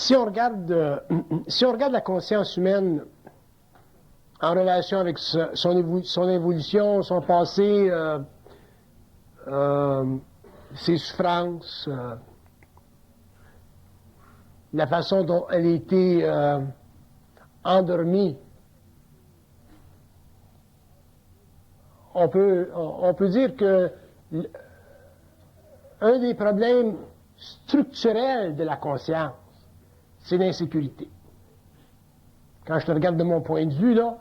Si on regarde la conscience humaine en relation avec son évolution, son passé, ses souffrances, la façon dont elle a été endormie, on peut dire que un des problèmes structurels de la conscience, c'est l'insécurité. Quand je te regarde de mon point de vue, là,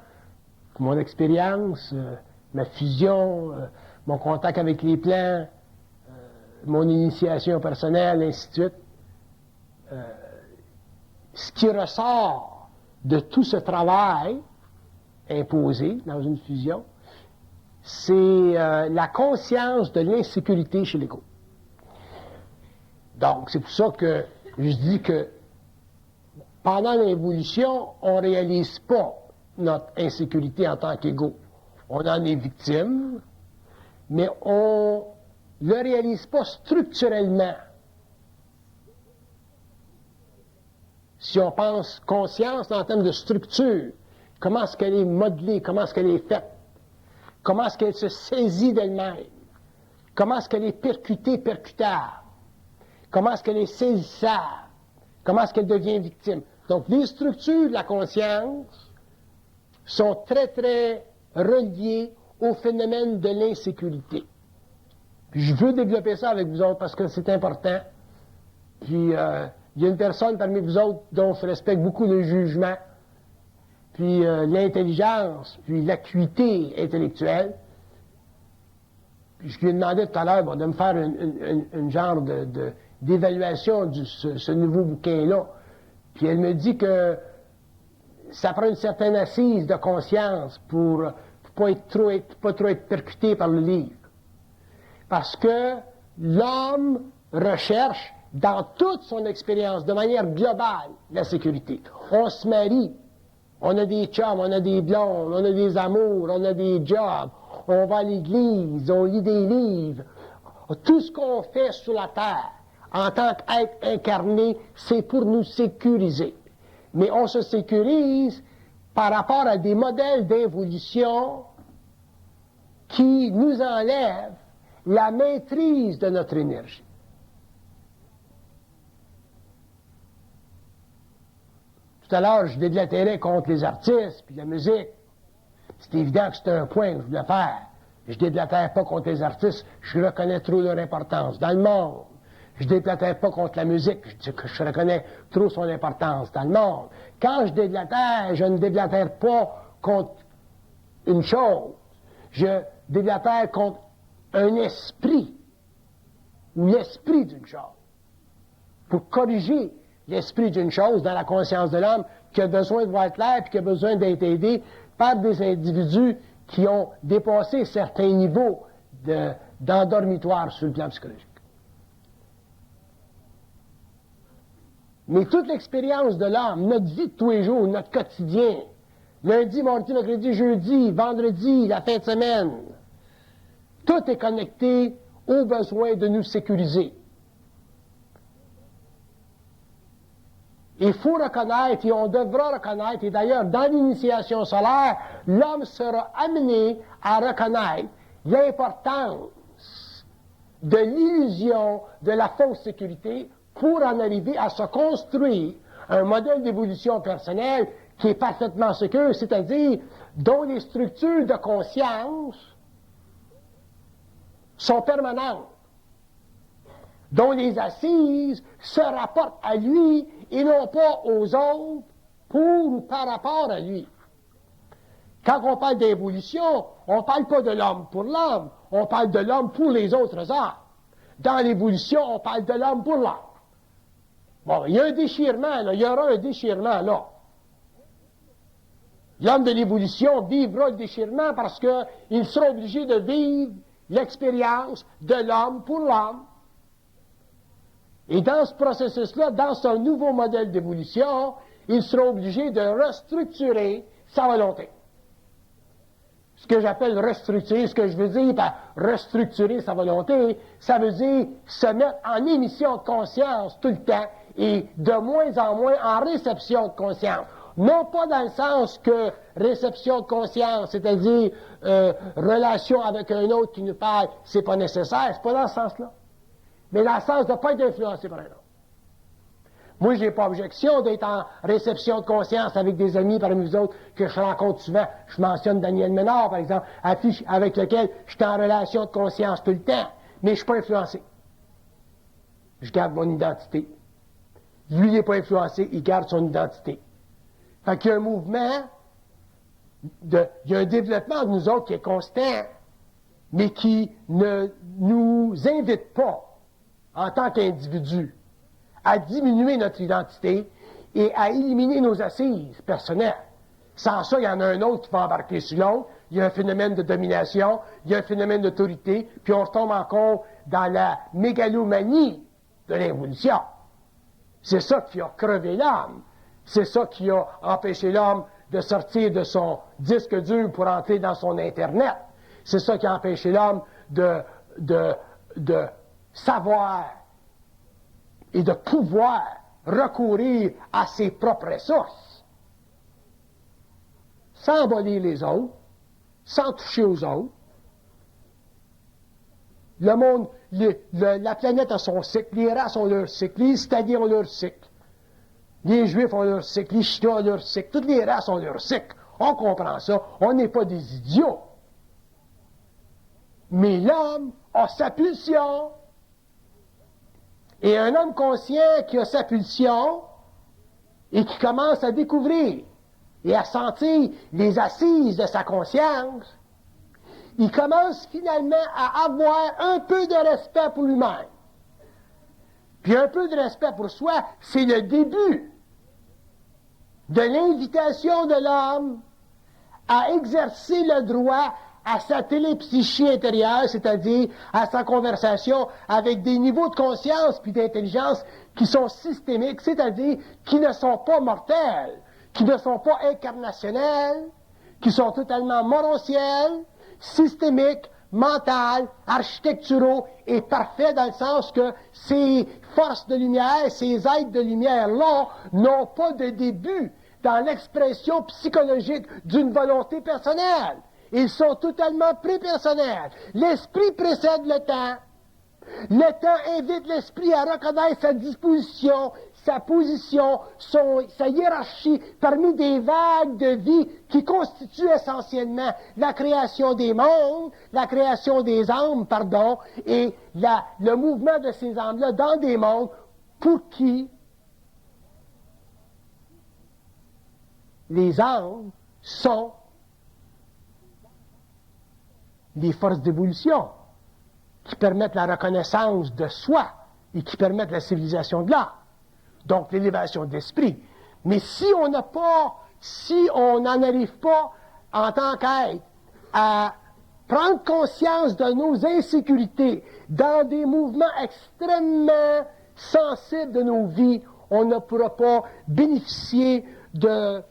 mon expérience, ma fusion, mon contact avec les plans, mon initiation personnelle, ainsi de suite, ce qui ressort de tout ce travail imposé dans une fusion, c'est la conscience de l'insécurité chez l'ego. Donc, c'est pour ça que je dis que pendant l'évolution, on ne réalise pas notre insécurité en tant qu'ego. On en est victime, mais on ne le réalise pas structurellement. Si on pense conscience en termes de structure, comment est-ce qu'elle est modelée, comment est-ce qu'elle est faite, comment est-ce qu'elle se saisit d'elle-même, comment est-ce qu'elle est percutable, comment est-ce qu'elle est saisissable, comment est-ce qu'elle devient victime. Donc, les structures de la conscience sont très, très reliées au phénomène de l'insécurité. Puis je veux développer ça avec vous autres parce que c'est important. Puis, il y a une personne parmi vous autres dont je respecte beaucoup le jugement, puis l'intelligence, puis l'acuité intellectuelle. Puis je lui ai demandé tout à l'heure de me faire une genre d'évaluation de ce nouveau bouquin-là. Puis elle me dit que ça prend une certaine assise de conscience pour pas trop être percuté par le livre. Parce que l'homme recherche dans toute son expérience, de manière globale, la sécurité. On se marie, on a des chums, on a des blondes, on a des amours, on a des jobs, on va à l'église, on lit des livres. Tout ce qu'on fait sur la terre, en tant qu'être incarné, c'est pour nous sécuriser. Mais on se sécurise par rapport à des modèles d'évolution qui nous enlèvent la maîtrise de notre énergie. Tout à l'heure, je déblatérais contre les artistes puis la musique. C'est évident que c'est un point que je voulais faire. Je déblatère pas contre les artistes, je reconnais trop leur importance dans le monde. Je ne déblatère pas contre la musique, je reconnais trop son importance dans le monde. Quand je déblatère, je ne déblatère pas contre une chose. Je déblatère contre un esprit, ou l'esprit d'une chose. Pour corriger l'esprit d'une chose dans la conscience de l'homme qui a besoin de voir clair et qui a besoin d'être aidé par des individus qui ont dépassé certains niveaux d'endormitoire sur le plan psychologique. Mais toute l'expérience de l'homme, notre vie de tous les jours, notre quotidien, lundi, mardi, mercredi, jeudi, vendredi, la fin de semaine, tout est connecté au besoin de nous sécuriser. Il faut reconnaître, et on devra reconnaître, et d'ailleurs, dans l'initiation solaire, l'homme sera amené à reconnaître l'importance de l'illusion de la fausse sécurité pour en arriver à se construire un modèle d'évolution personnelle qui est parfaitement sécure, c'est-à-dire dont les structures de conscience sont permanentes, dont les assises se rapportent à lui et non pas aux autres pour ou par rapport à lui. Quand on parle d'évolution, on ne parle pas de l'homme pour l'homme, on parle de l'homme pour les autres hommes. Dans l'évolution, on parle de l'homme pour l'homme. Bon, il y a un déchirement, là, il y aura un déchirement là. L'homme de l'évolution vivra le déchirement parce qu'il sera obligé de vivre l'expérience de l'homme pour l'homme. Et dans ce processus-là, dans son nouveau modèle d'évolution, il sera obligé de restructurer sa volonté. Ce que j'appelle restructurer, ce que je veux dire par restructurer sa volonté, ça veut dire se mettre en émission de conscience tout le temps est de moins en moins en réception de conscience. Non pas dans le sens que réception de conscience, c'est-à-dire relation avec un autre qui nous parle, c'est pas nécessaire, c'est pas dans ce sens-là. Mais dans le sens de ne pas être influencé par un autre. Moi, j'ai pas objection d'être en réception de conscience avec des amis parmi vous autres que je rencontre souvent. Je mentionne Daniel Ménard, par exemple, avec lequel je suis en relation de conscience tout le temps, mais je suis pas influencé. Je garde mon identité. Lui, il n'est pas influencé, il garde son identité. Fait qu'il y a un mouvement, il y a un développement de nous autres qui est constant, mais qui ne nous invite pas, en tant qu'individus, à diminuer notre identité et à éliminer nos assises personnelles. Sans ça, il y en a un autre qui va embarquer sur l'autre, il y a un phénomène de domination, il y a un phénomène d'autorité, puis on retombe encore dans la mégalomanie de l'évolution. C'est ça qui a crevé l'homme. C'est ça qui a empêché l'homme de sortir de son disque dur pour entrer dans son Internet. C'est ça qui a empêché l'homme de savoir et de pouvoir recourir à ses propres ressources. Sans abolir les autres, sans toucher aux autres. Le monde, la planète a son cycle, les races ont leur cycle, les citadins ont leur cycle. Les Juifs ont leur cycle, les Chinois ont leur cycle, toutes les races ont leur cycle. On comprend ça, on n'est pas des idiots. Mais l'homme a sa pulsion. Et un homme conscient qui a sa pulsion et qui commence à découvrir et à sentir les assises de sa conscience, il commence finalement à avoir un peu de respect pour lui-même. Puis un peu de respect pour soi, c'est le début de l'invitation de l'homme à exercer le droit à sa télépsychie intérieure, c'est-à-dire à sa conversation avec des niveaux de conscience puis d'intelligence qui sont systémiques, c'est-à-dire qui ne sont pas mortels, qui ne sont pas incarnationnels, qui sont totalement morontiels, systémiques, mentales, architecturaux et parfaits dans le sens que ces forces de lumière, ces êtres de lumière-là n'ont pas de début dans l'expression psychologique d'une volonté personnelle. Ils sont totalement prépersonnels. L'esprit précède le temps. Le temps invite l'esprit à reconnaître sa disposition, sa position, sa hiérarchie parmi des vagues de vie qui constituent essentiellement la création des mondes, la création des âmes, et le mouvement de ces âmes-là dans des mondes pour qui les âmes sont des forces d'évolution qui permettent la reconnaissance de soi et qui permettent la civilisation de l'art. Donc l'élévation d'esprit. Mais si on n'en arrive pas en tant qu'être à prendre conscience de nos insécurités dans des mouvements extrêmement sensibles de nos vies, on ne pourra pas bénéficier de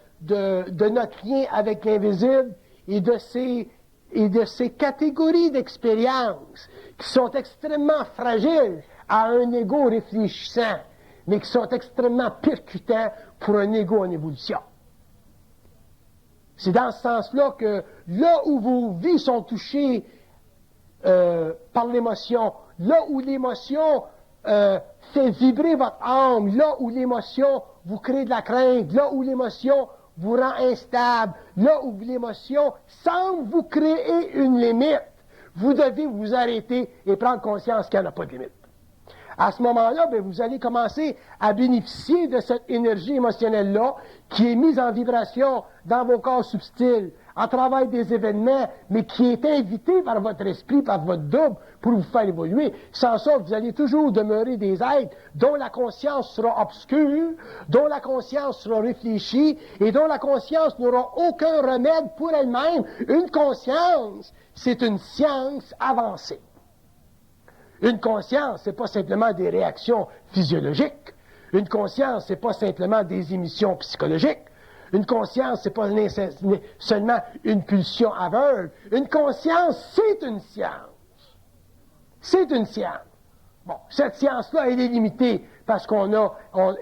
notre lien avec l'invisible et de ces catégories d'expériences qui sont extrêmement fragiles à un ego réfléchissant, mais qui sont extrêmement percutants pour un ego en évolution. C'est dans ce sens-là que là où vos vies sont touchées par l'émotion, là où l'émotion fait vibrer votre âme, là où l'émotion vous crée de la crainte, là où l'émotion vous rend instable, là où l'émotion semble vous créer une limite, vous devez vous arrêter et prendre conscience qu'il n'y en a pas de limite. À ce moment-là, vous allez commencer à bénéficier de cette énergie émotionnelle-là qui est mise en vibration dans vos corps subtils, à travers des événements, mais qui est invitée par votre esprit, par votre double, pour vous faire évoluer. Sans ça, vous allez toujours demeurer des êtres dont la conscience sera obscure, dont la conscience sera réfléchie, et dont la conscience n'aura aucun remède pour elle-même. Une conscience, c'est une science avancée. Une conscience, c'est pas simplement des réactions physiologiques. Une conscience, c'est pas simplement des émissions psychologiques. Une conscience, c'est pas seulement une pulsion aveugle. Une conscience, c'est une science. C'est une science. Bon, cette science-là, elle est limitée parce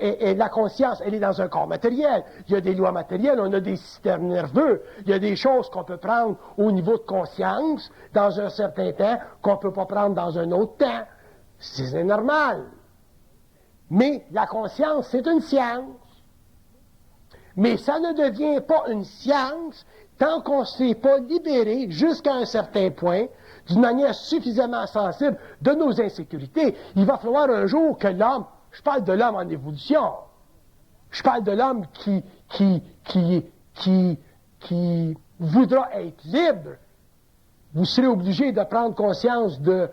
et la conscience, elle est dans un corps matériel. Il y a des lois matérielles, on a des systèmes nerveux, il y a des choses qu'on peut prendre au niveau de conscience dans un certain temps qu'on ne peut pas prendre dans un autre temps. C'est normal. Mais la conscience, c'est une science. Mais ça ne devient pas une science tant qu'on ne s'est pas libéré jusqu'à un certain point, d'une manière suffisamment sensible de nos insécurités. Il va falloir un jour que l'homme, je parle de l'homme en évolution, je parle de l'homme qui voudra être libre. Vous serez obligé de prendre conscience de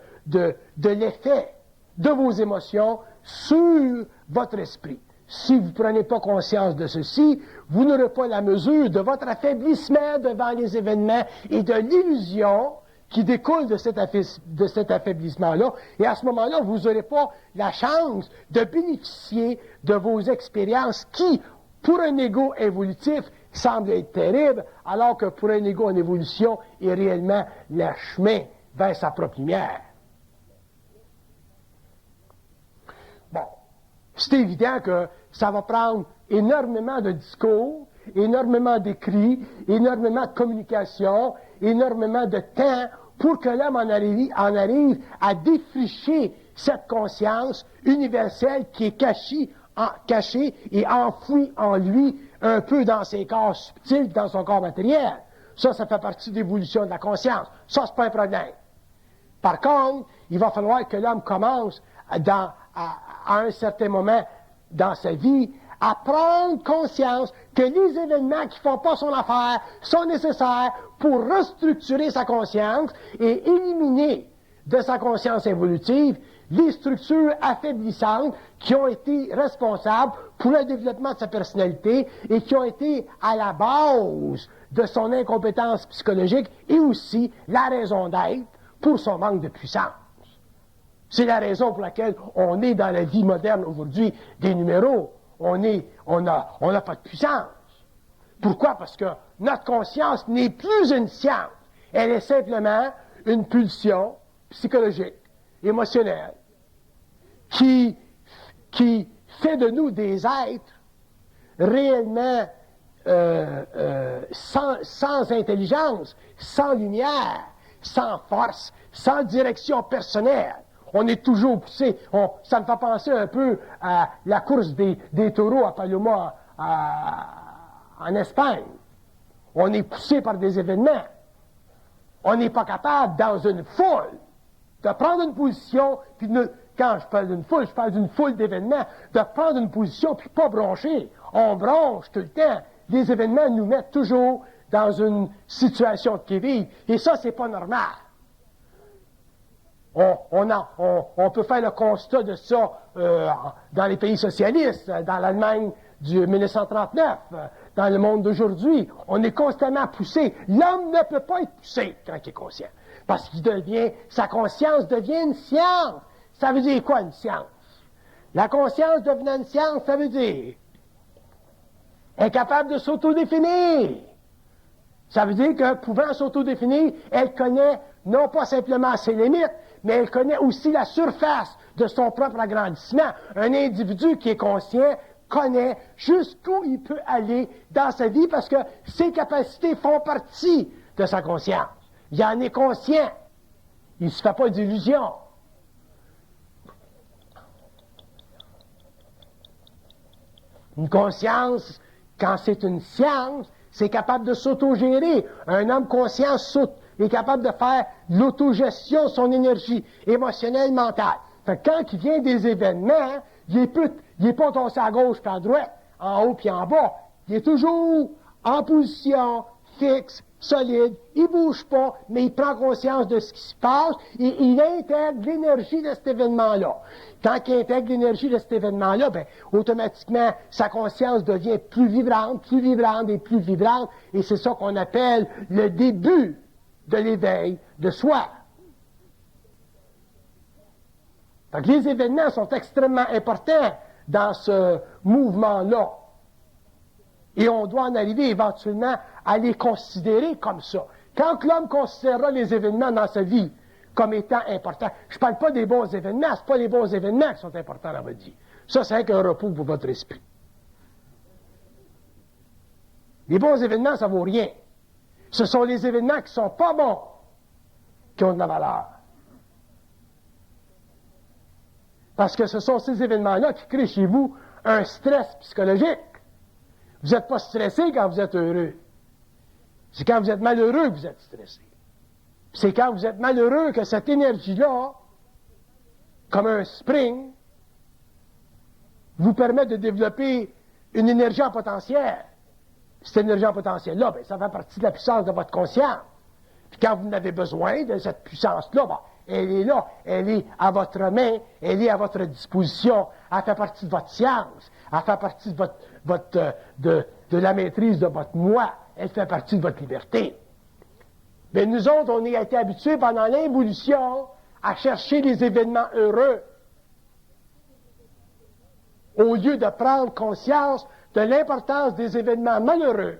l'effet de vos émotions sur votre esprit. Si vous ne prenez pas conscience de ceci, vous n'aurez pas la mesure de votre affaiblissement devant les événements et de l'illusion qui découle de cet affaiblissement-là. Et à ce moment-là, vous n'aurez pas la chance de bénéficier de vos expériences qui, pour un ego évolutif, semblent être terribles, alors que pour un ego en évolution, est réellement le chemin vers sa propre lumière. Bon, c'est évident que ça va prendre énormément de discours, énormément d'écrits, énormément de communication, énormément de temps pour que l'homme en arrive à défricher cette conscience universelle qui est cachée et enfouie en lui un peu dans ses corps subtils, dans son corps matériel. Ça fait partie de l'évolution de la conscience. Ça, c'est pas un problème. Par contre, il va falloir que l'homme commence à un certain moment dans sa vie, à prendre conscience que les événements qui ne font pas son affaire sont nécessaires pour restructurer sa conscience et éliminer de sa conscience évolutive les structures affaiblissantes qui ont été responsables pour le développement de sa personnalité et qui ont été à la base de son incompétence psychologique et aussi la raison d'être pour son manque de puissance. C'est la raison pour laquelle on est dans la vie moderne aujourd'hui des numéros. On n'a pas de puissance. Pourquoi? Parce que notre conscience n'est plus une science. Elle est simplement une pulsion psychologique, émotionnelle, qui fait de nous des êtres réellement sans intelligence, sans lumière, sans force, sans direction personnelle. On est toujours poussé. Ça me fait penser un peu à la course des taureaux à Paloma en Espagne. On est poussé par des événements. On n'est pas capable, dans une foule, de prendre une position, puis quand je parle d'une foule, je parle d'une foule d'événements, de prendre une position, puis pas broncher. On bronche tout le temps. Les événements nous mettent toujours dans une situation de qui-vive. Et ça, c'est pas normal. On peut faire le constat de ça dans les pays socialistes, dans l'Allemagne du 1939, dans le monde d'aujourd'hui. On est constamment poussé. L'homme ne peut pas être poussé quand il est conscient. Parce sa conscience devient une science. Ça veut dire quoi, une science? La conscience devenant une science, ça veut dire incapable de s'autodéfinir. Ça veut dire que, pouvant s'autodéfinir, elle connaît non pas simplement ses limites, mais elle connaît aussi la surface de son propre agrandissement. Un individu qui est conscient connaît jusqu'où il peut aller dans sa vie parce que ses capacités font partie de sa conscience. Il en est conscient. Il ne se fait pas d'illusions. Une conscience, quand c'est une science, c'est capable de s'autogérer. Un homme conscient est capable de faire l'autogestion de son énergie émotionnelle, mentale. Fait que quand il vient des événements, il est pas tombé à gauche puis à droite, en haut puis en bas. Il est toujours en position fixe, solide, il bouge pas, mais il prend conscience de ce qui se passe et il intègre l'énergie de cet événement-là. Quand il intègre l'énergie de cet événement-là, automatiquement, sa conscience devient plus vibrante et plus vibrante, et c'est ça qu'on appelle le début de l'éveil de soi. Donc, les événements sont extrêmement importants dans ce mouvement-là. Et on doit en arriver éventuellement à les considérer comme ça. Quand l'homme considérera les événements dans sa vie comme étant importants, je ne parle pas des bons événements, ce pas les bons événements qui sont importants dans votre vie. Ça, c'est un repos pour votre esprit. Les bons événements, ça vaut rien. Ce sont les événements qui sont pas bons qui ont de la valeur. Parce que ce sont ces événements-là qui créent chez vous un stress psychologique. Vous n'êtes pas stressé quand vous êtes heureux. C'est quand vous êtes malheureux que vous êtes stressé. C'est quand vous êtes malheureux que cette énergie-là, comme un spring, vous permet de développer une énergie en potentiel. Cette énergie en potentiel-là, ça fait partie de la puissance de votre conscience. Puis quand vous en avez besoin de cette puissance-là, elle est là, elle est à votre main, elle est à votre disposition, elle fait partie de votre science, elle fait partie de la maîtrise de votre moi, elle fait partie de votre liberté. Mais nous autres, on a été habitués pendant l'évolution à chercher les événements heureux, au lieu de prendre conscience de l'importance des événements malheureux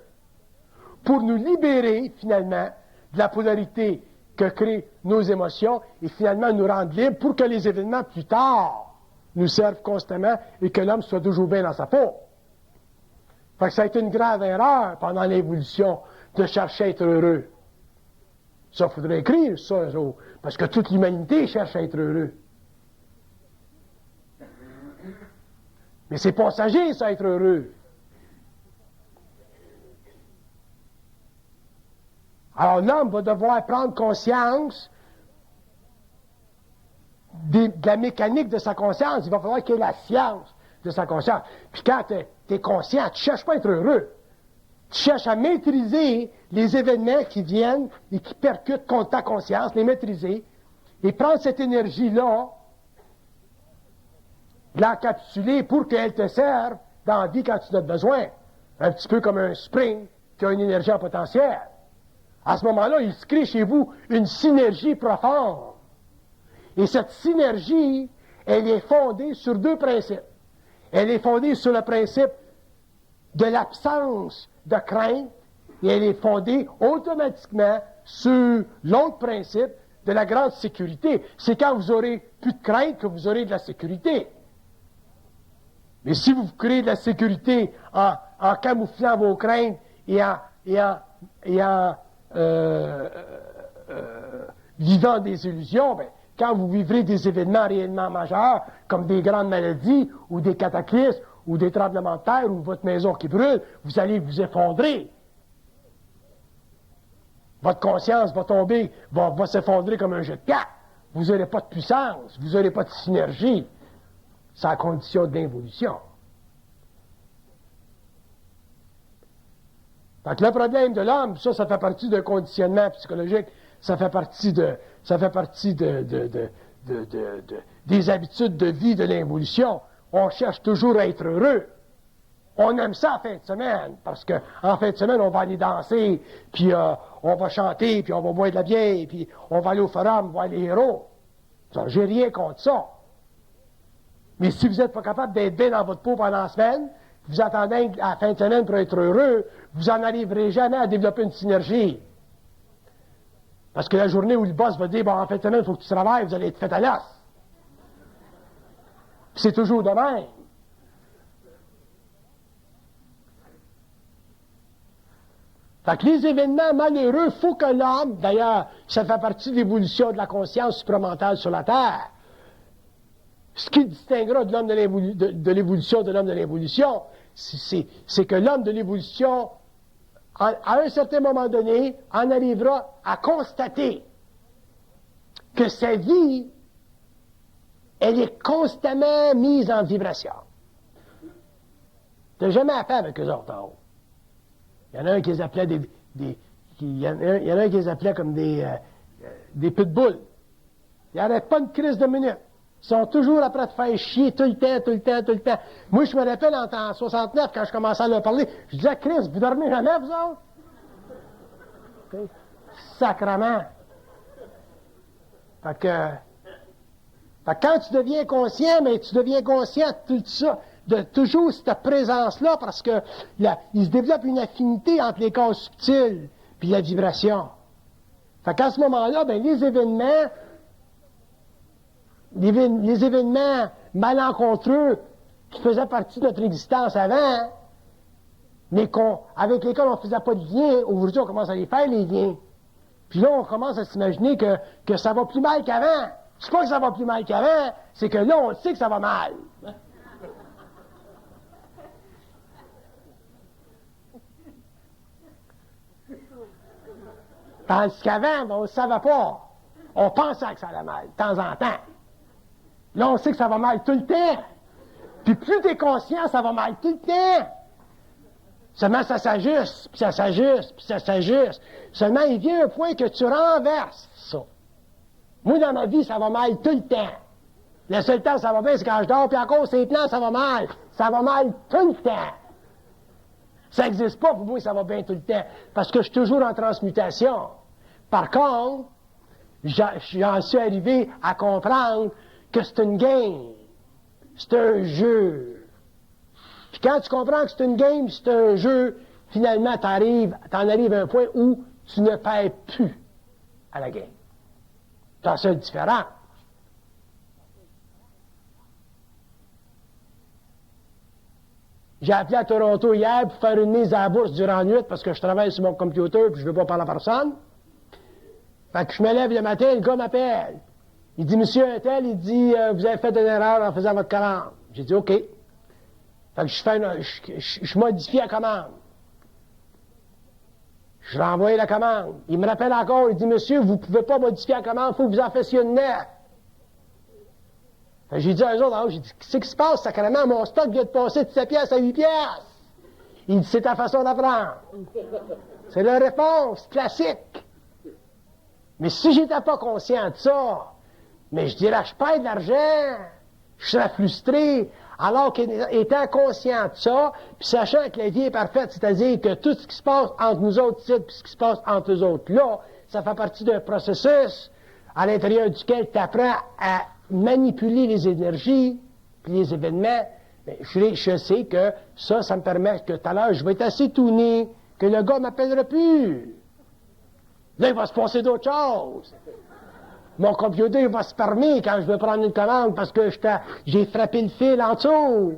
pour nous libérer, finalement, de la polarité que créent nos émotions et finalement nous rendre libres pour que les événements plus tard nous servent constamment et que l'homme soit toujours bien dans sa peau. Fait que ça a été une grave erreur pendant l'évolution de chercher à être heureux. Ça, il faudrait écrire ça, parce que toute l'humanité cherche à être heureux. Mais c'est passager, ça, être heureux. Alors l'homme va devoir prendre conscience de la mécanique de sa conscience. Il va falloir qu'il y ait la science de sa conscience. Puis quand tu es conscient, tu ne cherches pas à être heureux. Tu cherches à maîtriser les événements qui viennent et qui percutent contre ta conscience, les maîtriser, et prendre cette énergie-là, l'encapsuler pour qu'elle te serve dans la vie quand tu en as besoin. Un petit peu comme un spring qui a une énergie en potentiel. À ce moment-là, il se crée chez vous une synergie profonde. Et cette synergie, elle est fondée sur deux principes. Elle est fondée sur le principe de l'absence de crainte et elle est fondée automatiquement sur l'autre principe de la grande sécurité. C'est quand vous aurez plus de crainte que vous aurez de la sécurité. Mais si vous créez de la sécurité en camouflant vos craintes et en vivant des illusions, quand vous vivrez des événements réellement majeurs, comme des grandes maladies, ou des cataclysmes, ou des tremblements de terre, ou votre maison qui brûle, vous allez vous effondrer. Votre conscience va tomber, va s'effondrer comme un jet de cartes. Vous n'aurez pas de puissance, vous n'aurez pas de synergie. C'est la condition de l'involution. Fait que le problème de l'homme, ça fait partie d'un conditionnement psychologique, ça fait partie des habitudes de vie de l'involution. On cherche toujours à être heureux. On aime ça en fin de semaine, parce qu'en fin de semaine, on va aller danser, puis on va chanter, puis on va boire de la bière, puis on va aller au forum voir les héros. J'ai rien contre ça. Mais si vous n'êtes pas capable d'être bien dans votre peau pendant la semaine, vous attendez à la fin de semaine pour être heureux, vous n'en arriverez jamais à développer une synergie. Parce que la journée où le boss va dire, en fin de semaine, il faut que tu travailles, vous allez être fait à l'os. C'est toujours de même. Fait que les événements malheureux, il faut que l'homme, d'ailleurs, ça fait partie de l'évolution de la conscience supramentale sur la Terre. Ce qui distinguera de l'homme de l'évolution de l'homme de l'évolution, c'est que l'homme de l'évolution, à un certain moment donné, en arrivera à constater que sa vie, elle est constamment mise en vibration. Tu n'as jamais affaire avec eux autres en haut. Il y en a un qui les appelait il y en a un qui les appelait comme des pitbulls. Ils n'arrêtent pas une crise de minutes. Ils sont toujours après de faire chier tout le temps. Moi, je me rappelle en 69, quand je commençais à leur parler, je disais, Chris, vous dormez jamais, vous autres? Okay. Sacrement. Fait que quand tu deviens conscient, mais tu deviens conscient de tout ça, de toujours cette présence-là, parce que il se développe une affinité entre les corps subtils puis la vibration. Fait qu'à ce moment-là, les événements malencontreux qui faisaient partie de notre existence avant, mais avec lesquels on ne faisait pas de lien, aujourd'hui on commence à les faire, les liens. Puis là, on commence à s'imaginer que ça va plus mal qu'avant. C'est pas que ça va plus mal qu'avant, c'est que là, on sait que ça va mal. Tandis qu'avant, on ne savait pas. On pensait que ça allait mal, de temps en temps. Là, on sait que ça va mal tout le temps. Puis plus tu es conscient, ça va mal tout le temps. Seulement, ça s'ajuste, puis ça s'ajuste, puis ça s'ajuste. Seulement, il vient un point que tu renverses ça. Moi, dans ma vie, ça va mal tout le temps. Le seul temps, ça va bien, c'est quand je dors, puis encore, c'est plans, ça va mal. Ça va mal tout le temps. Ça n'existe pas pour moi, ça va bien tout le temps. Parce que je suis toujours en transmutation. Par contre, j'en suis arrivé à comprendre que c'est une game. C'est un jeu. Puis quand tu comprends que c'est une game, c'est un jeu, finalement, t'en arrives à un point où tu ne perds plus à la game. C'est la seule différence. J'ai appelé à Toronto hier pour faire une mise à la bourse durant la nuit parce que je travaille sur mon computer et je ne veux pas parler à personne. Fait que je me lève le matin, le gars m'appelle. Il dit, Monsieur Untel, il dit, vous avez fait une erreur en faisant votre commande. J'ai dit, OK. Fait que je modifie la commande. Je renvoie la commande. Il me rappelle encore, il dit, Monsieur, vous ne pouvez pas modifier la commande, il faut que vous en fassiez une neuve. J'ai dit à eux autres, j'ai dit, qu'est-ce qui se passe, sacrément? Mon stock vient de passer de 7 piastres à 8 piastres. Il dit, c'est ta façon d'apprendre. C'est la réponse classique. Mais si j'étais pas conscient de ça, mais je dirais, je perds de l'argent, je serais frustré, alors qu'étant conscient de ça, puis sachant que la vie est parfaite, c'est-à-dire que tout ce qui se passe entre nous autres ici, puis ce qui se passe entre eux autres là, ça fait partie d'un processus à l'intérieur duquel tu apprends à manipuler les énergies, puis les événements. Mais je sais que ça me permet que tout à l'heure, je vais être assez tourné, que le gars ne m'appellera plus. Là, il va se passer d'autres choses. Mon computer il va se fermer quand je vais prendre une commande parce que j'ai frappé le fil en dessous.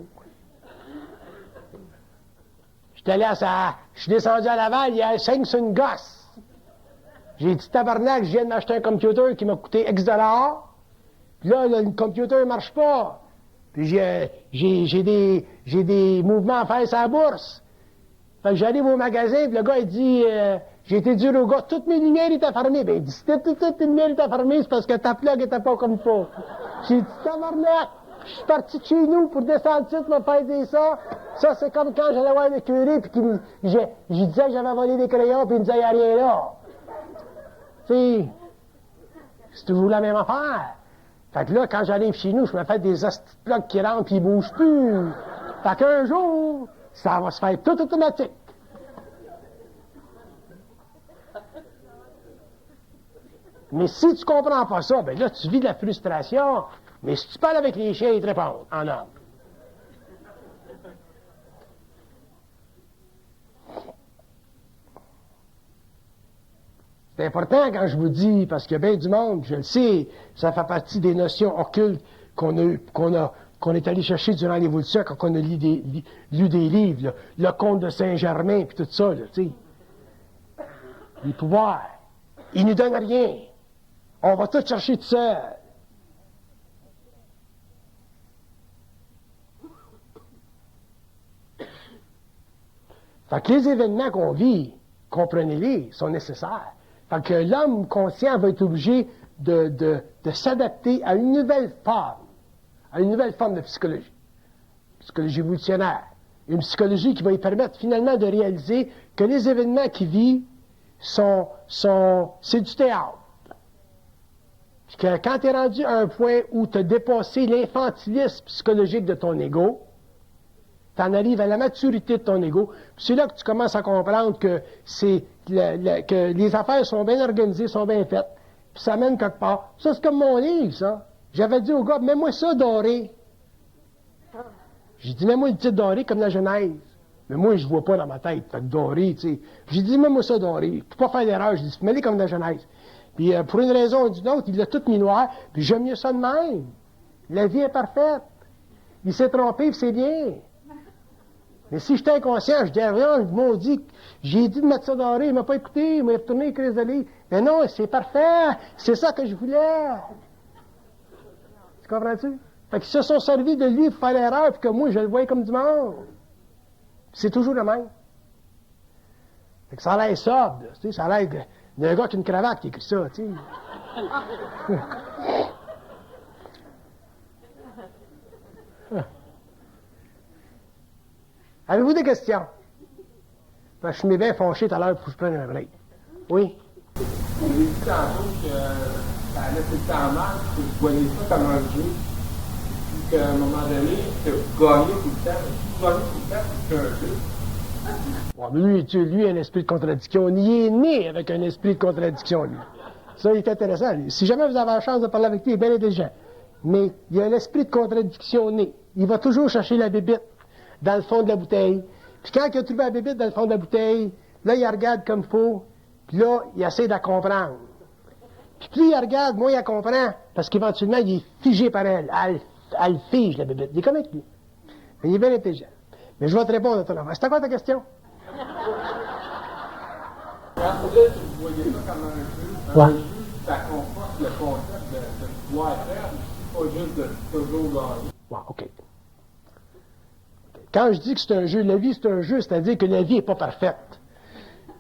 Je suis descendu à Laval, il y a 5 sur une gosse. J'ai dit, tabarnak, je viens de m'acheter un computer qui m'a coûté X $. Puis là, le computer ne marche pas. Puis j'ai des mouvements à faire sur la bourse. Fait que j'arrive au magasin, puis le gars, il dit, j'ai été dur au gars, toutes mes lumières étaient fermées. Ben, il dit, si toutes tes lumières étaient fermées, c'est parce que ta plug était pas comme il faut. J'ai dit, tabarnak, je suis parti de chez nous pour descendre ici, pour faire des ça. Ça, c'est comme quand j'allais voir le curé, puis je disais que j'avais volé des crayons, puis il me disait, il n'y a rien là. Tu sais, c'est toujours la même affaire. Fait que là, quand j'arrive chez nous, je me fais des hosties de plugs qui rentrent, puis ils bougent plus. Fait qu'un jour, ça va se faire tout automatique. Mais si tu comprends pas ça, ben là, tu vis de la frustration. Mais si tu parles avec les chiens, ils te répondent en ordre. C'est important quand je vous dis, parce qu'il y a bien du monde, je le sais, ça fait partie des notions occultes qu'on est allé chercher durant l'évolution quand on a lu des livres, là, le conte de Saint-Germain, puis tout ça, là, tu sais. Les pouvoirs, ils nous donnent rien. On va tout chercher tout seul. Fait que les événements qu'on vit, comprenez-les, sont nécessaires. Fait que l'homme conscient va être obligé de s'adapter à une nouvelle forme de psychologie. Psychologie évolutionnaire. Une psychologie qui va lui permettre finalement de réaliser que les événements qu'il vit c'est du théâtre. Puis que quand tu es rendu à un point où tu as dépassé l'infantilisme psychologique de ton ego, tu en arrives à la maturité de ton ego, puis c'est là que tu commences à comprendre que que les affaires sont bien organisées, sont bien faites, puis ça mène quelque part. Ça, c'est comme mon livre, ça. J'avais dit au gars, mets-moi ça doré. J'ai dit, mets-moi le titre doré comme la Genèse. Mais moi, je vois pas dans ma tête, fait que doré, tu sais. J'ai dit, mets-moi ça doré. Pour pas faire d'erreur, j'ai dit, mets-le comme la Genèse. Puis pour une raison ou d'une autre, il l'a tout mis noir, puis j'aime mieux ça de même. La vie est parfaite. Il s'est trompé, puis c'est bien. Mais si j'étais inconscient, je disais, rien, ils m'ont dit, j'ai dit de mettre ça dans il m'a pas écouté, il m'a retourné écrire les livres. Mais non, c'est parfait, c'est ça que je voulais. Tu comprends-tu? Fait qu'ils se sont servis de lui pour faire l'erreur, puis que moi, je le voyais comme du monde. C'est toujours le même. Fait que ça a l'air sobre, tu sais, ça a l'air d'un gars qui a une cravate qui écrit ça, tu sais. Avez-vous des questions? Parce que je m'ai bien fâché tout à l'heure pour que je prenne un break. Oui? Vous avez dit tantôt que ça allait tout le temps mal, que vous voyez ça comme un jeu, puis qu'à un moment donné, que vous gagnez tout le temps. Si vous gagnez tout le temps, c'est un jeu. Bon, mais lui, il a un esprit de contradiction. Il est né avec un esprit de contradiction, lui. Ça, il est intéressant, lui. Si jamais vous avez la chance de parler avec lui, il est bien intelligent. Mais il a l'esprit de contradiction né. Il va toujours chercher la bébite dans le fond de la bouteille. Puis quand il a trouvé la bébite dans le fond de la bouteille, là, il la regarde comme il faut, puis là, il essaie de la comprendre. Puis plus il la regarde, moins il la comprend, parce qu'éventuellement, il est figé par elle. Elle fige, la bébite. Il est comme avec lui. Mais il est bien intelligent. Mais je vais te répondre à ton enfant. C'était quoi ta question? Quand vous dites que vous voyez ça comme un jeu, ça conforte le concept de pouvoir faire, pas juste de toujours gagner. Wow, OK. Quand je dis que c'est un jeu, la vie c'est un jeu, c'est-à-dire que la vie n'est pas parfaite.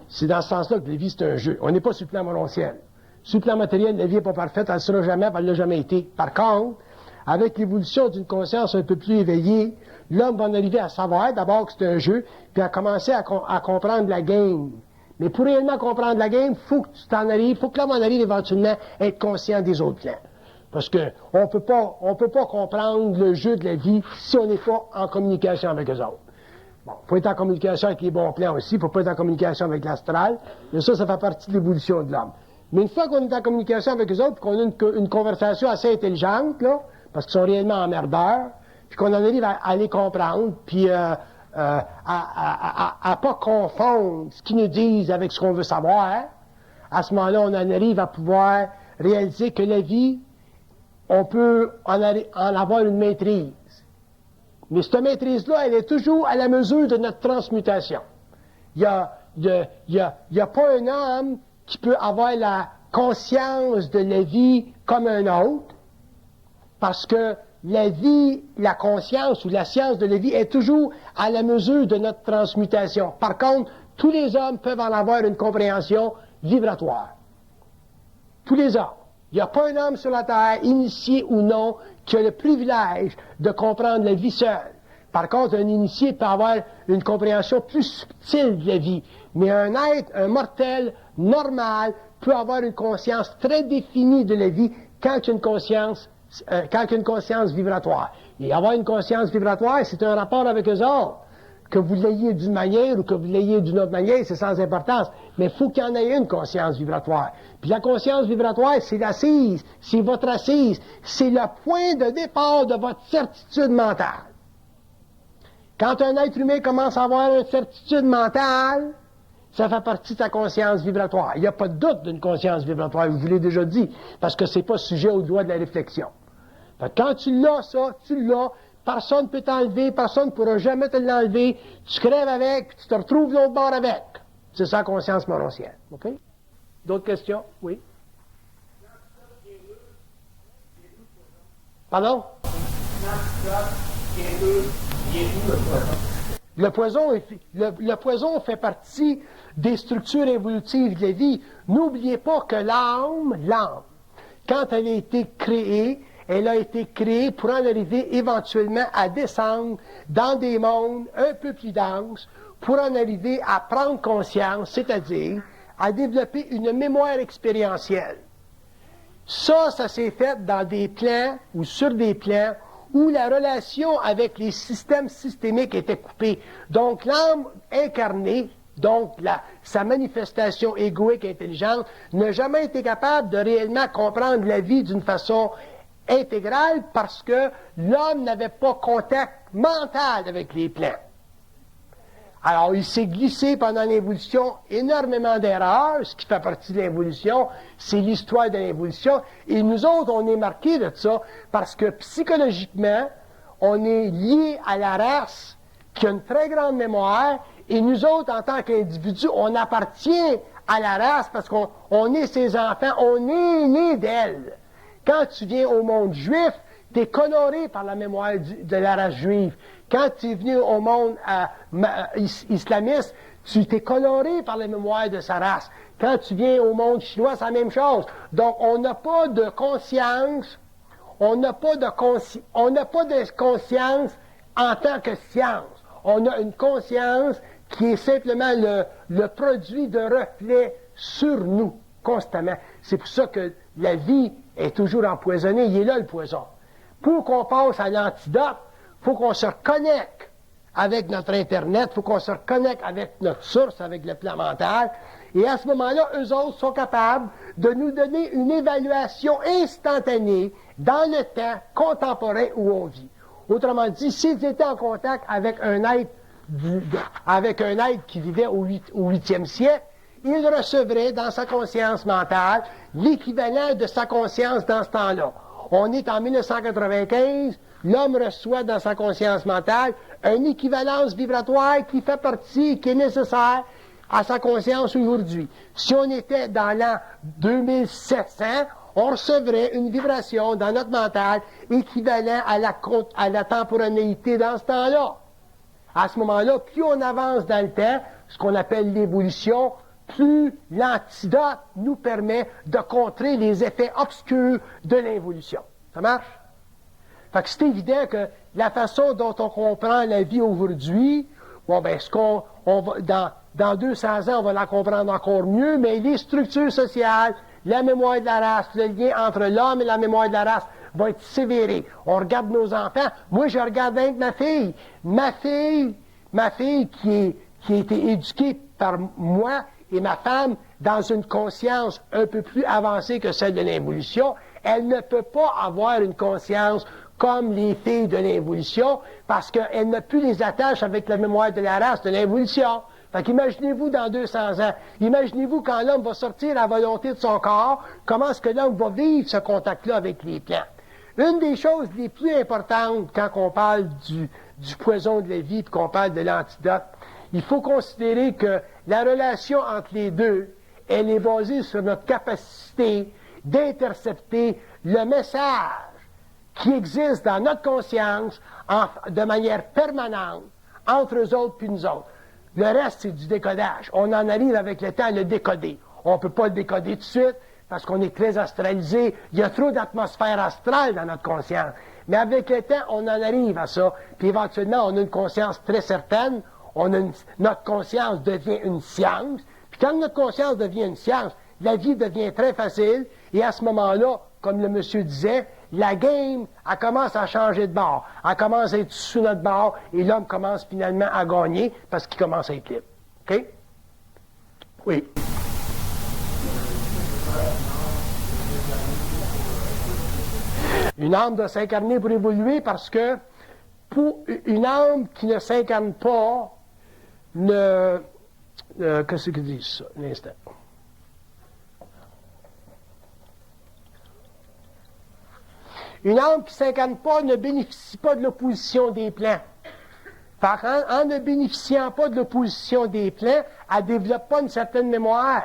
C'est dans ce sens-là que la vie c'est un jeu. On n'est pas sur le plan morontiel. Sur le plan matériel, la vie n'est pas parfaite, elle ne sera jamais, elle ne l'a jamais été. Par contre, avec l'évolution d'une conscience un peu plus éveillée, l'homme va en arriver à savoir d'abord que c'est un jeu, puis à commencer à comprendre la game. Mais pour réellement comprendre la game, il faut que tu t'en arrives, il faut que l'homme en arrive éventuellement à être conscient des autres plans. Parce que on peut pas comprendre le jeu de la vie si on n'est pas en communication avec eux autres. Bon, il faut être en communication avec les bons plans aussi, il faut pas être en communication avec l'astral. Mais ça fait partie de l'évolution de l'homme. Mais une fois qu'on est en communication avec eux autres, qu'on a une conversation assez intelligente, là, parce qu'ils sont réellement emmerdeurs, puis qu'on en arrive à les comprendre, puis à pas confondre ce qu'ils nous disent avec ce qu'on veut savoir, à ce moment-là, on en arrive à pouvoir réaliser que la vie, on peut en avoir une maîtrise. Mais cette maîtrise-là, elle est toujours à la mesure de notre transmutation. Il y a pas un homme qui peut avoir la conscience de la vie comme un autre, parce que la vie, la conscience ou la science de la vie est toujours à la mesure de notre transmutation. Par contre, tous les hommes peuvent en avoir une compréhension vibratoire. Tous les hommes. Il n'y a pas un homme sur la Terre, initié ou non, qui a le privilège de comprendre la vie seule. Par contre, un initié peut avoir une compréhension plus subtile de la vie. Mais un être, un mortel, normal, peut avoir une conscience très définie de la vie quand il y a une conscience vibratoire. Et avoir une conscience vibratoire, c'est un rapport avec eux autres. Que vous l'ayez d'une manière ou que vous l'ayez d'une autre manière, c'est sans importance. Mais il faut qu'il y en ait une conscience vibratoire. Puis la conscience vibratoire, c'est l'assise, c'est votre assise, c'est le point de départ de votre certitude mentale. Quand un être humain commence à avoir une certitude mentale, ça fait partie de sa conscience vibratoire. Il n'y a pas de doute d'une conscience vibratoire, je vous l'ai déjà dit, parce que c'est pas sujet au droit de la réflexion. Fait que quand tu l'as, ça, tu l'as, personne ne peut t'enlever, personne ne pourra jamais te l'enlever, tu crèves avec, puis tu te retrouves de l'autre bord avec. C'est ça la conscience morontielle. OK? D'autres questions? Oui? Pardon? Le poison fait partie des structures évolutives de la vie. N'oubliez pas que l'âme, quand elle a été créée, elle a été créée pour en arriver éventuellement à descendre dans des mondes un peu plus denses, pour en arriver à prendre conscience, c'est-à-dire à développer une mémoire expérientielle. Ça s'est fait dans des plans ou sur des plans où la relation avec les systèmes systémiques était coupée. Donc l'âme incarnée, donc sa manifestation égoïque intelligente, n'a jamais été capable de réellement comprendre la vie d'une façon intégrale parce que l'homme n'avait pas contact mental avec les plans. Alors, il s'est glissé pendant l'évolution énormément d'erreurs, ce qui fait partie de l'évolution, c'est l'histoire de l'évolution, et nous autres, on est marqués de ça, parce que psychologiquement, on est lié à la race qui a une très grande mémoire, et nous autres, en tant qu'individus, on appartient à la race parce qu'on est ses enfants, on est nés d'elle. Quand tu viens au monde juif, tu es coloré par la mémoire de la race juive. Quand tu es venu au monde islamiste, tu t'es coloré par la mémoire de sa race. Quand tu viens au monde chinois, c'est la même chose. Donc, on n'a pas de conscience, on n'a pas de conscience en tant que science. On a une conscience qui est simplement le produit de reflets sur nous, constamment. C'est pour ça que la vie est toujours empoisonnée. Il est là, le poison. Pour qu'on passe à l'antidote, il faut qu'on se reconnecte avec notre Internet, il faut qu'on se reconnecte avec notre source, avec le plan mental. Et à ce moment-là, eux autres sont capables de nous donner une évaluation instantanée dans le temps contemporain où on vit. Autrement dit, s'ils étaient en contact avec un être qui vivait au 8e siècle, il recevrait dans sa conscience mentale l'équivalent de sa conscience dans ce temps-là. On est en 1995, l'homme reçoit dans sa conscience mentale une équivalence vibratoire qui fait partie, qui est nécessaire à sa conscience aujourd'hui. Si on était dans l'an 2700, on recevrait une vibration dans notre mental équivalent à la temporalité dans ce temps-là. À ce moment-là, plus on avance dans le temps, ce qu'on appelle l'évolution, plus l'antidote nous permet de contrer les effets obscurs de l'involution. Ça marche? Fait que c'est évident que la façon dont on comprend la vie aujourd'hui, bon, ben, dans 200 ans, on va la comprendre encore mieux, mais les structures sociales, la mémoire de la race, le lien entre l'homme et la mémoire de la race va être sévéré. On regarde nos enfants. Moi, je regarde avec ma fille. Ma fille qui a été éduquée par moi et ma femme dans une conscience un peu plus avancée que celle de l'involution, elle ne peut pas avoir une conscience comme les filles de l'involution parce qu'elle n'a plus les attaches avec la mémoire de la race de l'involution. Fait qu'imaginez-vous dans 200 ans, imaginez-vous quand l'homme va sortir à volonté de son corps, comment est-ce que l'homme va vivre ce contact-là avec les plantes. Une des choses les plus importantes quand on parle du poison de la vie et qu'on parle de l'antidote, il faut considérer que la relation entre les deux, elle est basée sur notre capacité d'intercepter le message qui existe dans notre conscience de manière permanente entre eux autres puis nous autres. Le reste, c'est du décodage. On en arrive avec le temps à le décoder. On ne peut pas le décoder tout de suite parce qu'on est très astralisé. Il y a trop d'atmosphère astrale dans notre conscience. Mais avec le temps, on en arrive à ça. Puis éventuellement, on a une conscience très certaine. Notre conscience devient une science. Puis quand notre conscience devient une science, la vie devient très facile. Et à ce moment-là, comme le monsieur disait, la game, elle commence à changer de bord. Elle commence à être sous notre bord et l'homme commence finalement à gagner parce qu'il commence à être libre. OK? Oui. Une âme doit s'incarner pour évoluer parce que pour une âme qui ne s'incarne pas, qu'est-ce qu'ils disent ça? Un instant. Une âme qui ne s'incarne pas ne bénéficie pas de l'opposition des plans. En ne bénéficiant pas de l'opposition des plans, elle ne développe pas une certaine mémoire.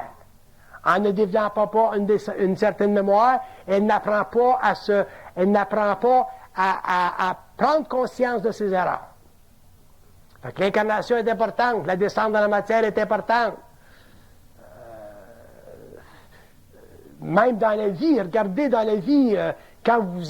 En ne développant pas une certaine mémoire, elle n'apprend pas à prendre conscience de ses erreurs. Fait que l'incarnation est importante, la descente dans la matière est importante. Même dans la vie, regardez dans la vie, quand vous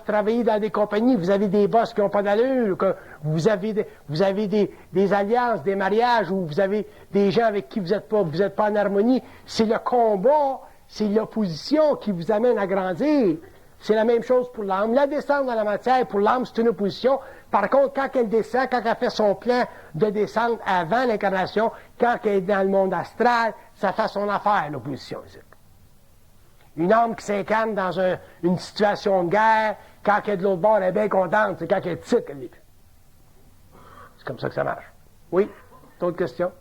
travaillez dans des compagnies, vous avez des boss qui n'ont pas d'allure, que vous avez des alliances, des mariages, où vous avez des gens avec qui vous n'êtes pas en harmonie. C'est le combat, c'est l'opposition qui vous amène à grandir. C'est la même chose pour l'âme. La descente dans la matière, pour l'âme, c'est une opposition. Par contre, quand elle descend, quand elle fait son plan de descente avant l'incarnation, quand elle est dans le monde astral, ça fait son affaire, l'opposition. Une âme qui s'incarne dans une situation de guerre, quand elle est de l'autre bord, elle est bien contente. C'est quand elle est petite qu'elle l'est plus. C'est comme ça que ça marche. Oui? D'autres questions?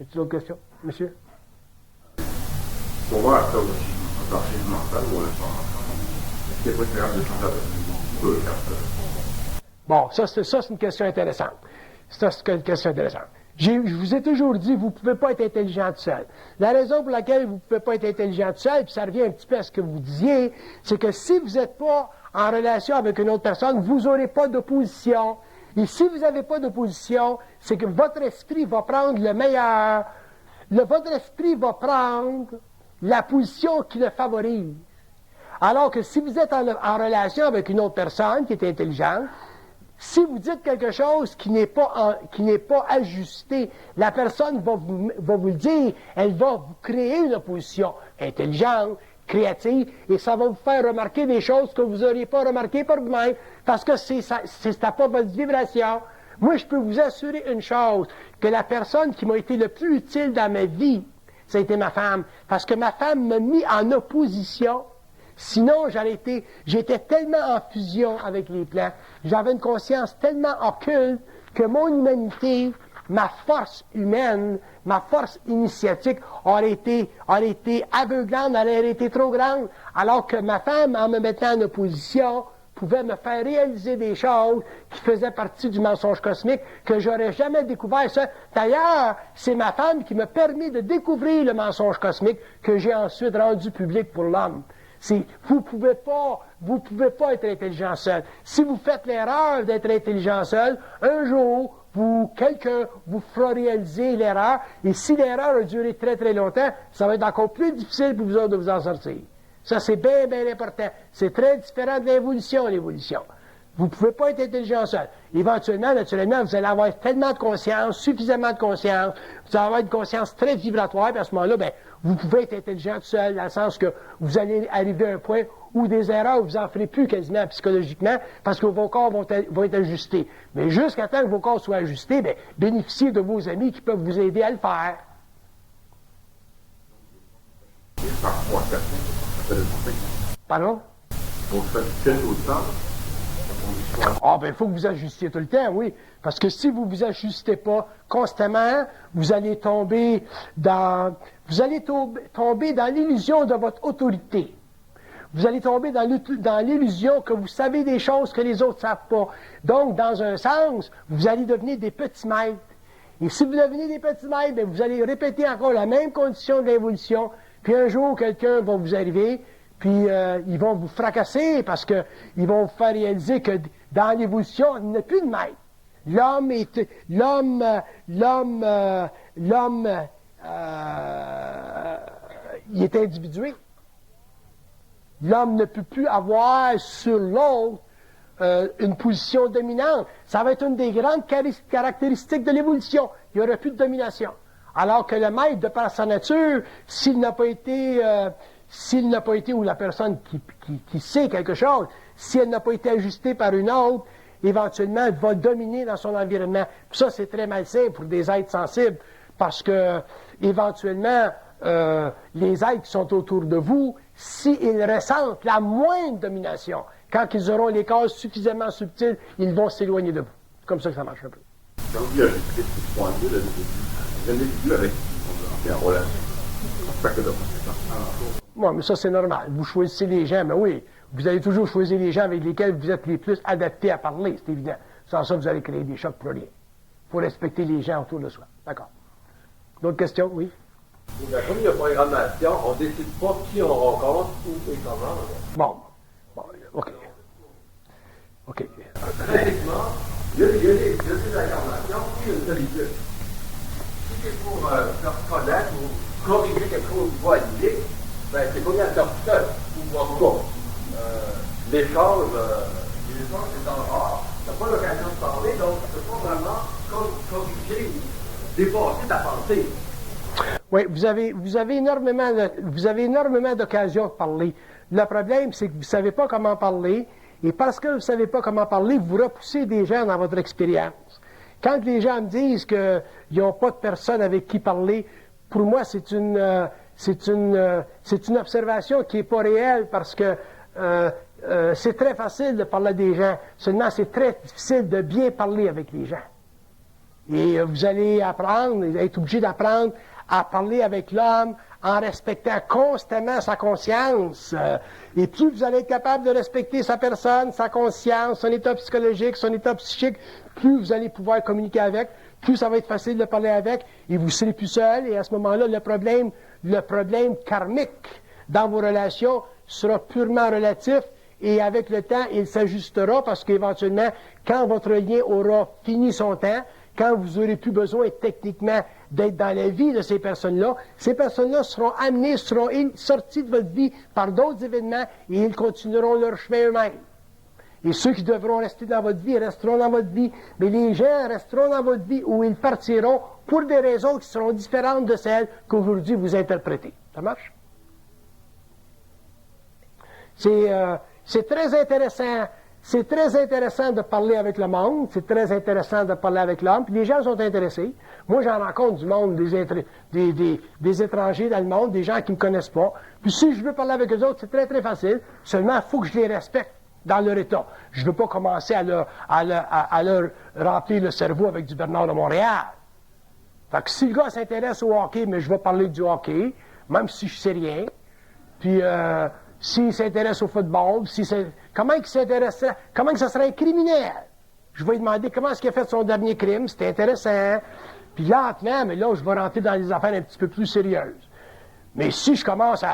Y a-t-il d'autres questions? Monsieur? Pour voir ça aussi, en partie mental ou en est-ce qu'il est préférable de changer avec peu, Bon, ça, c'est une question intéressante. Ça, c'est une question intéressante. Je vous ai toujours dit, vous ne pouvez pas être intelligent tout seul. La raison pour laquelle vous ne pouvez pas être intelligent tout seul, puis ça revient un petit peu à ce que vous disiez, c'est que si vous n'êtes pas en relation avec une autre personne, vous n'aurez pas d'opposition. Et si vous n'avez pas d'opposition, c'est que votre esprit va prendre le meilleur. Votre esprit va prendre la position qui le favorise. Alors que si vous êtes en relation avec une autre personne qui est intelligente, si vous dites quelque chose qui n'est pas ajusté, la personne va vous le dire, elle va vous créer une opposition intelligente, créative, et ça va vous faire remarquer des choses que vous n'auriez pas remarquées par vous-même, parce que ça n'a pas votre vibration. Moi, je peux vous assurer une chose, que la personne qui m'a été le plus utile dans ma vie, ça a été ma femme, parce que ma femme m'a mis en opposition. Sinon, j'étais tellement en fusion avec les plans, j'avais une conscience tellement occulte que mon humanité, ma force humaine, ma force initiatique aurait été aveuglante, elle aurait été trop grande, alors que ma femme, en me mettant en opposition, pouvait me faire réaliser des choses qui faisaient partie du mensonge cosmique que j'aurais jamais découvert. Ça. D'ailleurs, c'est ma femme qui m'a permis de découvrir le mensonge cosmique que j'ai ensuite rendu public pour l'homme. Vous pouvez pas être intelligent seul. Si vous faites l'erreur d'être intelligent seul, un jour, quelqu'un vous fera réaliser l'erreur, et si l'erreur a duré très très longtemps, ça va être encore plus difficile pour vous autres de vous en sortir. Ça, c'est bien, bien important. C'est très différent de l'évolution. Vous ne pouvez pas être intelligent seul. Éventuellement, naturellement, vous allez avoir tellement de conscience, suffisamment de conscience, vous allez avoir une conscience très vibratoire, puis à ce moment-là, vous pouvez être intelligent tout seul, dans le sens que vous allez arriver à un point où des erreurs, vous n'en ferez plus quasiment psychologiquement, parce que vos corps vont être ajustés. Mais jusqu'à temps que vos corps soient ajustés, bénéficiez de vos amis qui peuvent vous aider à le faire. Pardon? Il faut que vous ajustiez tout le temps, oui. Parce que si vous ne vous ajustez pas constamment, vous allez tomber dans l'illusion de votre autorité. Vous allez tomber dans l'illusion que vous savez des choses que les autres ne savent pas. Donc, dans un sens, vous allez devenir des petits maîtres. Et si vous devenez des petits maîtres, vous allez répéter encore la même condition de l'évolution. Puis un jour, quelqu'un va vous arriver, puis ils vont vous fracasser parce qu'ils vont vous faire réaliser que dans l'évolution, il n'y a plus de maître. Il est individué. L'homme ne peut plus avoir sur l'autre une position dominante. Ça va être une des grandes caractéristiques de l'évolution. Il n'y aura plus de domination. Alors que le maître, de par sa nature, s'il n'a pas été, ou la personne qui sait quelque chose, si elle n'a pas été ajustée par une autre, éventuellement, elle va dominer dans son environnement. Puis ça, c'est très malsain pour des êtres sensibles, parce que, éventuellement, les êtres qui sont autour de vous, s'ils ressentent la moindre domination, quand ils auront les corps suffisamment subtils, ils vont s'éloigner de vous. C'est comme ça que ça marche un peu. Donc, il y a ce point de vue, l'individu avec qui on est en relation. Oui, mais ça, c'est normal. Vous choisissez les gens, mais oui, vous allez toujours choisir les gens avec lesquels vous êtes les plus adaptés à parler, c'est évident. Sans ça, vous allez créer des chocs pour rien. Il faut respecter les gens autour de soi. D'accord. D'autres questions? Oui? Comme il y a programmation, on ne décide pas qui on rencontre, où et comment. Bon, OK. Pratiquement, il y a des incarnations, puis il y a une solitude. Si c'est pour faire connaître ou corriger quelque chose au niveau animé, c'est comme il y a un tout seul, ou en tout cas, l'échange, c'est dans le rare. Tu n'as pas l'occasion de parler, donc tu ne peux pas vraiment corriger ou dépasser ta pensée. Oui, vous avez énormément d'occasions de parler. Le problème, c'est que vous ne savez pas comment parler, et parce que vous ne savez pas comment parler, vous repoussez des gens dans votre expérience. Quand les gens me disent qu'ils n'ont pas de personne avec qui parler, pour moi, c'est une observation qui n'est pas réelle, parce que c'est très facile de parler à des gens, seulement c'est très difficile de bien parler avec les gens. Et vous allez apprendre, être obligé d'apprendre à parler avec l'homme en respectant constamment sa conscience. Et plus vous allez être capable de respecter sa personne, sa conscience, son état psychologique, son état psychique, plus vous allez pouvoir communiquer avec, plus ça va être facile de parler avec, et vous serez plus seul, et à ce moment-là, le problème karmique dans vos relations sera purement relatif, et avec le temps, il s'ajustera, parce qu'éventuellement, quand votre lien aura fini son temps, quand vous n'aurez plus besoin techniquement d'être dans la vie de ces personnes-là seront amenées, seront sorties de votre vie par d'autres événements, et ils continueront leur chemin eux-mêmes. Et ceux qui devront rester dans votre vie resteront dans votre vie, mais les gens resteront dans votre vie où ils partiront pour des raisons qui seront différentes de celles qu'aujourd'hui vous interprétez. Ça marche? C'est très intéressant. C'est très intéressant de parler avec le monde, c'est très intéressant de parler avec l'homme, puis les gens sont intéressés. Moi, j'en rencontre du monde, des étrangers dans le monde, des gens qui ne me connaissent pas. Puis si je veux parler avec eux autres, c'est très, très facile. Seulement, il faut que je les respecte dans leur état. Je ne veux pas commencer à leur remplir le cerveau avec du Bernard de Montréal. Fait que si le gars s'intéresse au hockey, mais je vais parler du hockey, même si je sais rien, puis s'il s'intéresse au football, comment il s'intéresserait, comment que ça serait un criminel? Je vais lui demander comment est-ce qu'il a fait son dernier crime, c'était intéressant. Puis lentement, mais là, je vais rentrer dans des affaires un petit peu plus sérieuses. Mais si je commence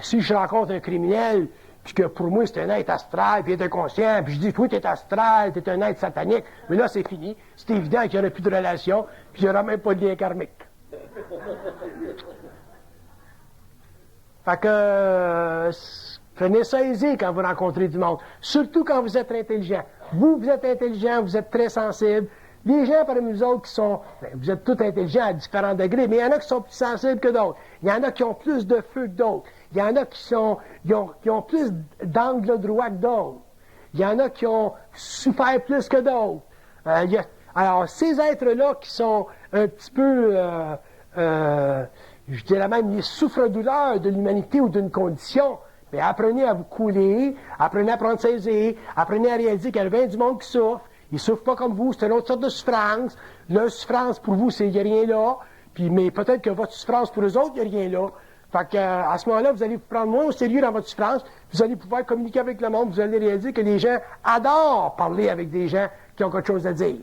si je rencontre un criminel, puis que pour moi, c'est un être astral, puis il est inconscient, puis je dis, toi, t'es astral, t'es un être satanique, mais là, c'est fini. C'est évident qu'il n'y aurait plus de relation, puis il n'y aura même pas de lien karmique. Fait que, prenez ça aisé quand vous rencontrez du monde. Surtout quand vous êtes intelligent. Vous êtes intelligent, vous êtes très sensible. Les gens parmi nous autres qui sont, vous êtes tous intelligents à différents degrés, mais il y en a qui sont plus sensibles que d'autres. Il y en a qui ont plus de feu que d'autres. Il y en a qui ont plus d'angle droit que d'autres. Il y en a qui ont souffert plus que d'autres. Alors, ces êtres-là qui sont un petit peu, je dirais même les souffres-douleurs de l'humanité ou d'une condition, mais apprenez à vous couler, apprenez à prendre saisir, apprenez à réaliser qu'il y a bien du monde qui souffre. Ils ne souffrent pas comme vous, c'est une autre sorte de souffrance. Leur souffrance pour vous, il n'y a rien là. Mais peut-être que votre souffrance pour eux autres, il n'y a rien là. Fait que, à ce moment-là, vous allez vous prendre moins au sérieux dans votre souffrance, vous allez pouvoir communiquer avec le monde, vous allez réaliser que les gens adorent parler avec des gens qui ont quelque chose à dire.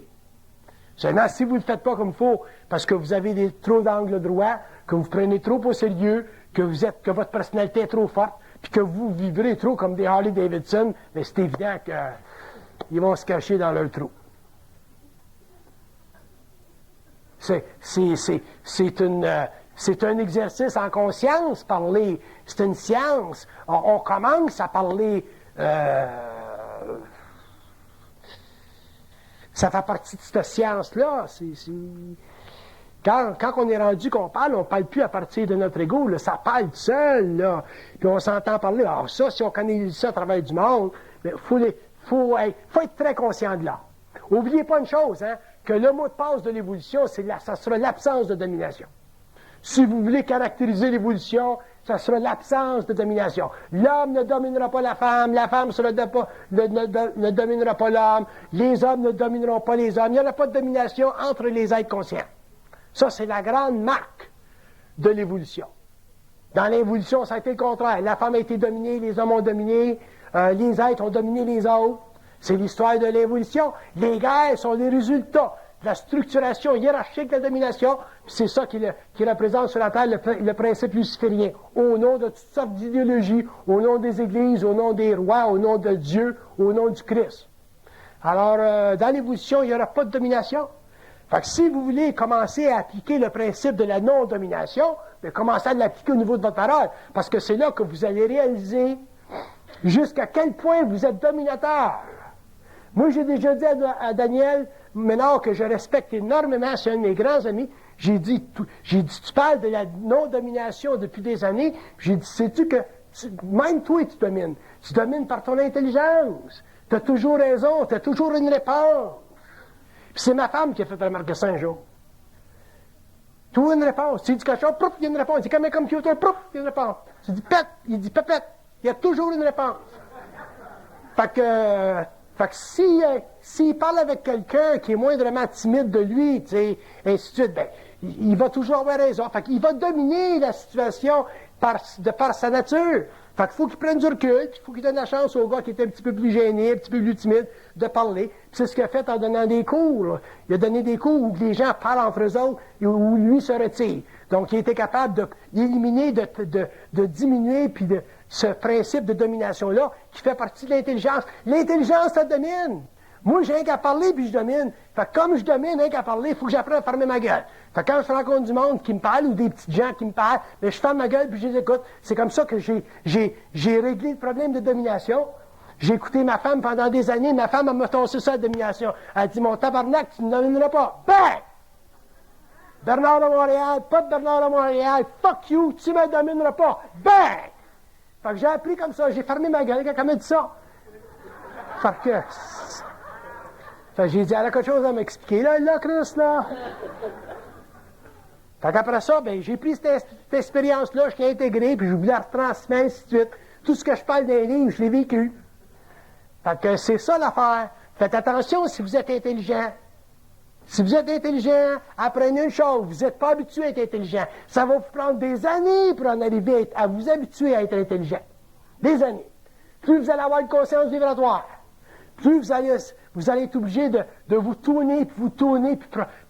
Seulement, si vous ne le faites pas comme il faut, parce que vous avez trop d'angles droits, que vous prenez trop au sérieux, que votre personnalité est trop forte, puis que vous vivrez trop comme des Harley Davidson, mais c'est évident qu'ils vont se cacher dans leur trou. C'est un exercice en conscience, parler. C'est une science. On commence à parler. Ça fait partie de cette science-là. Quand on est rendu qu'on parle, on ne parle plus à partir de notre ego. Là, ça parle seul. Là. Puis on s'entend parler. Alors ça, si on connaît ça à travers du monde, il faut être très conscient de là. N'oubliez pas une chose, que le mot de passe de l'évolution, ça sera l'absence de domination. Si vous voulez caractériser l'évolution, ça sera l'absence de domination. L'homme ne dominera pas la femme ne dominera pas l'homme, les hommes ne domineront pas les hommes. Il n'y aura pas de domination entre les êtres conscients. Ça, c'est la grande marque de l'évolution. Dans l'évolution, ça a été le contraire. La femme a été dominée, les hommes ont dominé, les êtres ont dominé les autres. C'est l'histoire de l'évolution. Les guerres sont les résultats de la structuration hiérarchique de la domination. C'est ça qui représente sur la Terre le principe luciférien. Au nom de toutes sortes d'idéologies, au nom des églises, au nom des rois, au nom de Dieu, au nom du Christ. Alors, dans l'évolution, il n'y aura pas de domination. Fait que si vous voulez commencer à appliquer le principe de la non-domination, commencez à l'appliquer au niveau de votre parole. Parce que c'est là que vous allez réaliser jusqu'à quel point vous êtes dominateur. Moi, j'ai déjà dit à Daniel Ménard, que je respecte énormément, c'est un de mes grands amis, j'ai dit, tu parles de la non-domination depuis des années, j'ai dit, sais-tu que, même toi, tu domines. Tu domines par ton intelligence. Tu as toujours raison, tu as toujours une réponse. Puis c'est ma femme qui a fait remarquer ça un jour. Tu as une réponse. Tu dis quelque chose, il y a une réponse. C'est comme un computer, il y a une réponse. Tu dis pète, il dit pépette. Il y a toujours une réponse. Fait que s'il parle avec quelqu'un qui est moindrement timide de lui, tu sais, ainsi de suite, il va toujours avoir raison. Fait qu'il va dominer la situation de par sa nature. Fait qu'il faut qu'il prenne du recul, puis il faut qu'il donne la chance au gars qui était un petit peu plus gêné, un petit peu plus timide, de parler. Puis c'est ce qu'il a fait en donnant des cours. Là. Il a donné des cours où les gens parlent entre eux autres et où lui se retire. Donc, il était capable d'éliminer, de diminuer, puis de ce principe de domination-là qui fait partie de l'intelligence. L'intelligence, ça domine. Moi, j'ai rien qu'à parler, puis je domine. Fait que comme je domine, rien qu'à parler, il faut que j'apprenne à fermer ma gueule. Fait que quand je rencontre du monde qui me parle, ou des petits gens qui me parlent, mais je ferme ma gueule, puis je les écoute. C'est comme ça que j'ai réglé le problème de domination. J'ai écouté ma femme pendant des années. Ma femme, elle m'a tossé ça, la domination. Elle a dit, mon tabarnak, tu ne me domineras pas. Bang! Bernard de Montréal, pas de Bernard de Montréal, fuck you, tu ne me domineras pas. Bang! Fait que j'ai appris comme ça, j'ai fermé ma gueule quand elle m'a dit ça. Fait que j'ai dit, elle a quelque chose à m'expliquer, là, Chris, là. Fait qu'après ça, ben, j'ai pris cette expérience-là, je l'ai intégrée, puis je voulais la retransmettre, ainsi de suite. Tout ce que je parle d'un livre, je l'ai vécu. Fait que c'est ça l'affaire. Faites attention si vous êtes intelligent. Si vous êtes intelligent, apprenez une chose, vous n'êtes pas habitué à être intelligent. Ça va vous prendre des années pour en arriver à vous habituer à être intelligent. Des années. Plus vous allez avoir une conscience vibratoire, plus vous allez être obligé de vous tourner, puis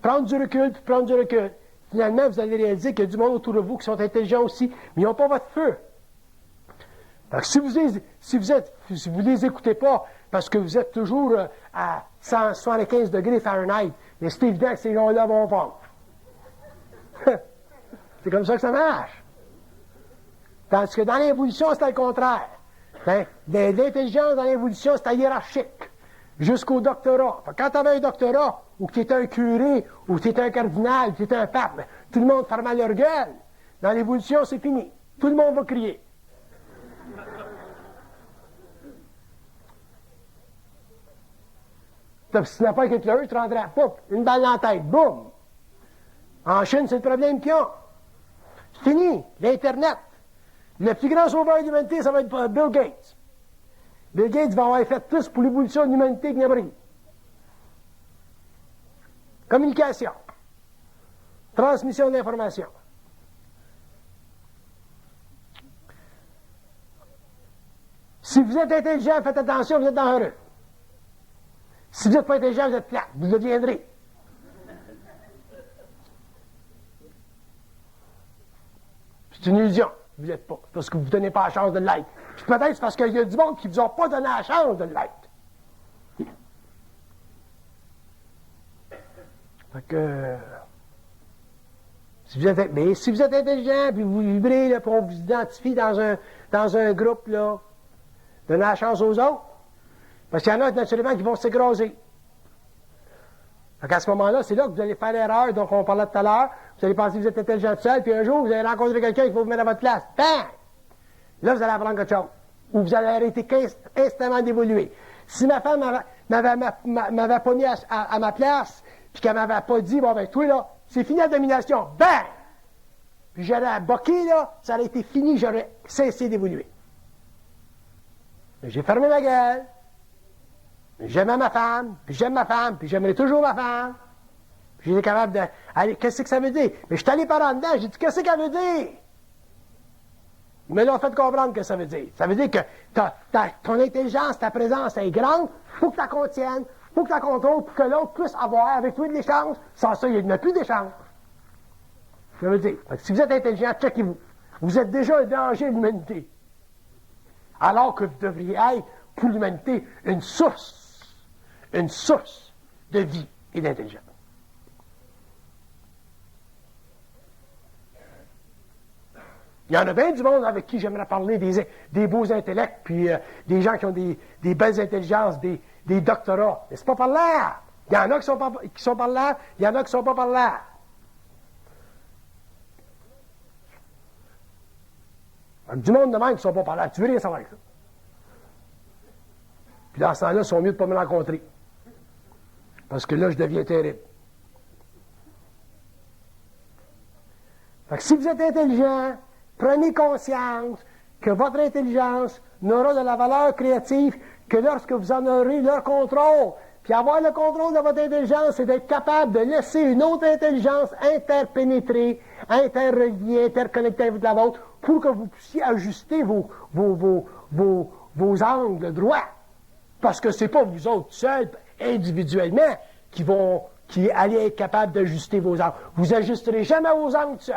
prendre du recul, puis prendre du recul. Finalement, vous allez réaliser qu'il y a du monde autour de vous qui sont intelligents aussi, mais ils n'ont pas votre feu. Donc, si vous les écoutez pas, parce que vous êtes toujours à 175 degrés Fahrenheit, mais c'est évident que ces gens-là vont vendre. C'est comme ça que ça marche. Tandis que dans l'évolution, c'est le contraire. L'intelligence dans l'évolution, c'est hiérarchique. Jusqu'au doctorat. Quand tu avais un doctorat, ou que tu étais un curé, ou que tu étais un cardinal, ou que tu étais un pape, tout le monde fermait leur gueule. Dans l'évolution, c'est fini. Tout le monde va crier. Si tu n'as pas avec Hitler, tu rentrais à poupe, une balle dans la tête, boum! En Chine, c'est le problème qu'ils ont. C'est fini, l'Internet. Le plus grand sauveur de l'humanité, ça va être Bill Gates. Bill Gates va avoir fait plus pour l'évolution de l'humanité que n'importe qui. Communication. Transmission d'informations. Si vous êtes intelligent, faites attention, vous êtes dangereux. Si vous n'êtes pas intelligent, vous êtes plate. Vous le deviendrez. C'est une illusion. Vous n'êtes pas. Parce que vous ne donnez pas la chance de l'être. Puis peut-être c'est parce qu'il y a du monde qui ne vous a pas donné la chance de l'être. Fait que... Si vous êtes intelligent, puis vous vibrez, là, puis on vous identifie dans un groupe, là, donnez la chance aux autres. Parce qu'il y en a naturellement qui vont s'écraser. Fait qu'à ce moment-là, c'est là que vous allez faire l'erreur dont on parlait tout à l'heure. Vous allez penser que vous êtes intelligent tout seul, puis un jour, vous allez rencontrer quelqu'un qui va vous mettre à votre place. Bang! Là, vous allez apprendre quelque chose. Ou vous allez arrêter instamment d'évoluer. Si ma femme m'avait pas mis à ma place, puis qu'elle m'avait pas dit, bon, ben, toi, là, c'est fini la domination. Bang! Puis j'aurais boqué, là, ça aurait été fini, j'aurais cessé d'évoluer. Mais j'ai fermé ma gueule. J'aimais ma femme, puis j'aime ma femme, puis j'aimerai toujours ma femme. Puis j'étais capable de... Allez, qu'est-ce que ça veut dire? Mais je suis allé par en dedans, j'ai dit, qu'est-ce que ça veut dire? Ils me l'ont fait comprendre que ça veut dire. Ça veut dire que ton intelligence, ta présence est grande, il faut que tu la contiennes, il faut que tu la contrôles pour que l'autre puisse avoir avec toi de l'échange. Sans ça, il n'y a plus d'échange. Ça veut dire, si vous êtes intelligent, checkez-vous. Vous êtes déjà un danger de l'humanité. Alors que vous devriez être, pour l'humanité, une source de vie et d'intelligence. Il y en a bien du monde avec qui j'aimerais parler des beaux intellects, puis des gens qui ont des belles intelligences, des doctorats. Mais c'est pas par là. Il y en a qui sont par là, il y en a qui sont pas par là. Donc, du monde de même qui sont pas par là, tu veux rien savoir avec ça. Puis dans ce temps-là, ils sont mieux de ne pas me rencontrer. Parce que là, je deviens terrible. Fait que si vous êtes intelligent, prenez conscience que votre intelligence n'aura de la valeur créative que lorsque vous en aurez le contrôle. Puis avoir le contrôle de votre intelligence, c'est d'être capable de laisser une autre intelligence interpénétrer, interrelier, interconnecter avec la vôtre, pour que vous puissiez ajuster vos angles droits. Parce que c'est pas vous autres seuls, individuellement, qui allez être capable d'ajuster vos angles. Vous ajusterez jamais vos angles seuls.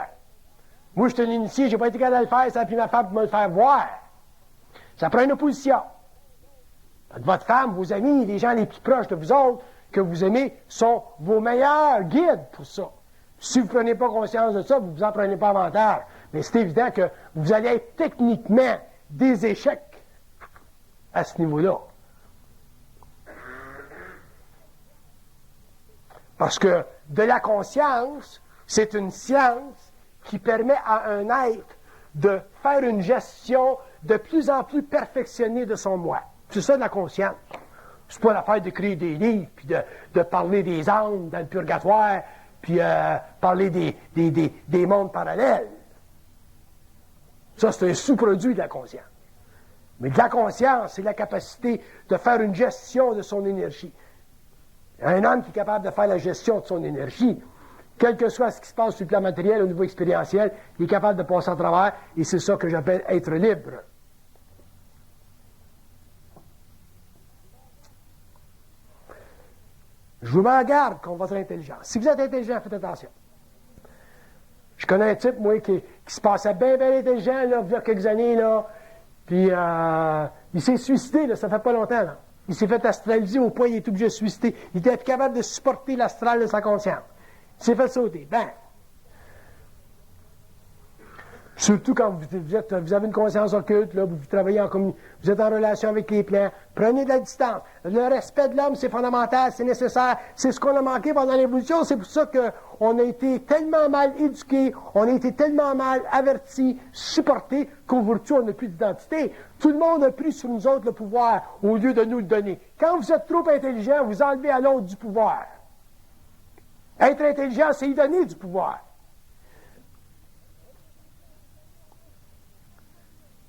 Moi, je suis un initié, j'ai pas été capable de le faire, ça a pris ma femme pour me le faire voir. Ça prend une opposition. Votre femme, vos amis, les gens les plus proches de vous autres, que vous aimez, sont vos meilleurs guides pour ça. Si vous ne prenez pas conscience de ça, vous ne vous en prenez pas avantage. Mais c'est évident que vous allez être techniquement des échecs à ce niveau-là. Parce que de la conscience, c'est une science qui permet à un être de faire une gestion de plus en plus perfectionnée de son moi. C'est ça de la conscience. C'est pas l'affaire de créer des livres, puis de parler des âmes dans le purgatoire, puis parler des mondes parallèles. Ça, c'est un sous-produit de la conscience. Mais de la conscience, c'est la capacité de faire une gestion de son énergie. Un homme qui est capable de faire la gestion de son énergie, quel que soit ce qui se passe sur le plan matériel, au niveau expérientiel, il est capable de passer à travers, et c'est ça que j'appelle être libre. Je vous mets en garde contre votre intelligence. Si vous êtes intelligent, faites attention. Je connais un type, moi, qui se passait bien intelligent, là, il y a quelques années, là, puis il s'est suicidé, là, ça fait pas longtemps, là. Il s'est fait astraliser au point où il est obligé de se suicider. Il était plus capable de supporter l'astral de sa conscience. Il s'est fait sauter. Ben. Surtout quand vous avez une conscience occulte, là, vous travaillez en communauté, vous êtes en relation avec les plans, prenez de la distance. Le respect de l'homme, c'est fondamental, c'est nécessaire. C'est ce qu'on a manqué pendant l'évolution. C'est pour ça qu'on a été tellement mal éduqués, on a été tellement mal avertis, supportés, qu'aujourd'hui, on n'a plus d'identité. Tout le monde a pris sur nous autres le pouvoir au lieu de nous le donner. Quand vous êtes trop intelligent, vous enlevez à l'autre du pouvoir. Être intelligent, c'est y donner du pouvoir.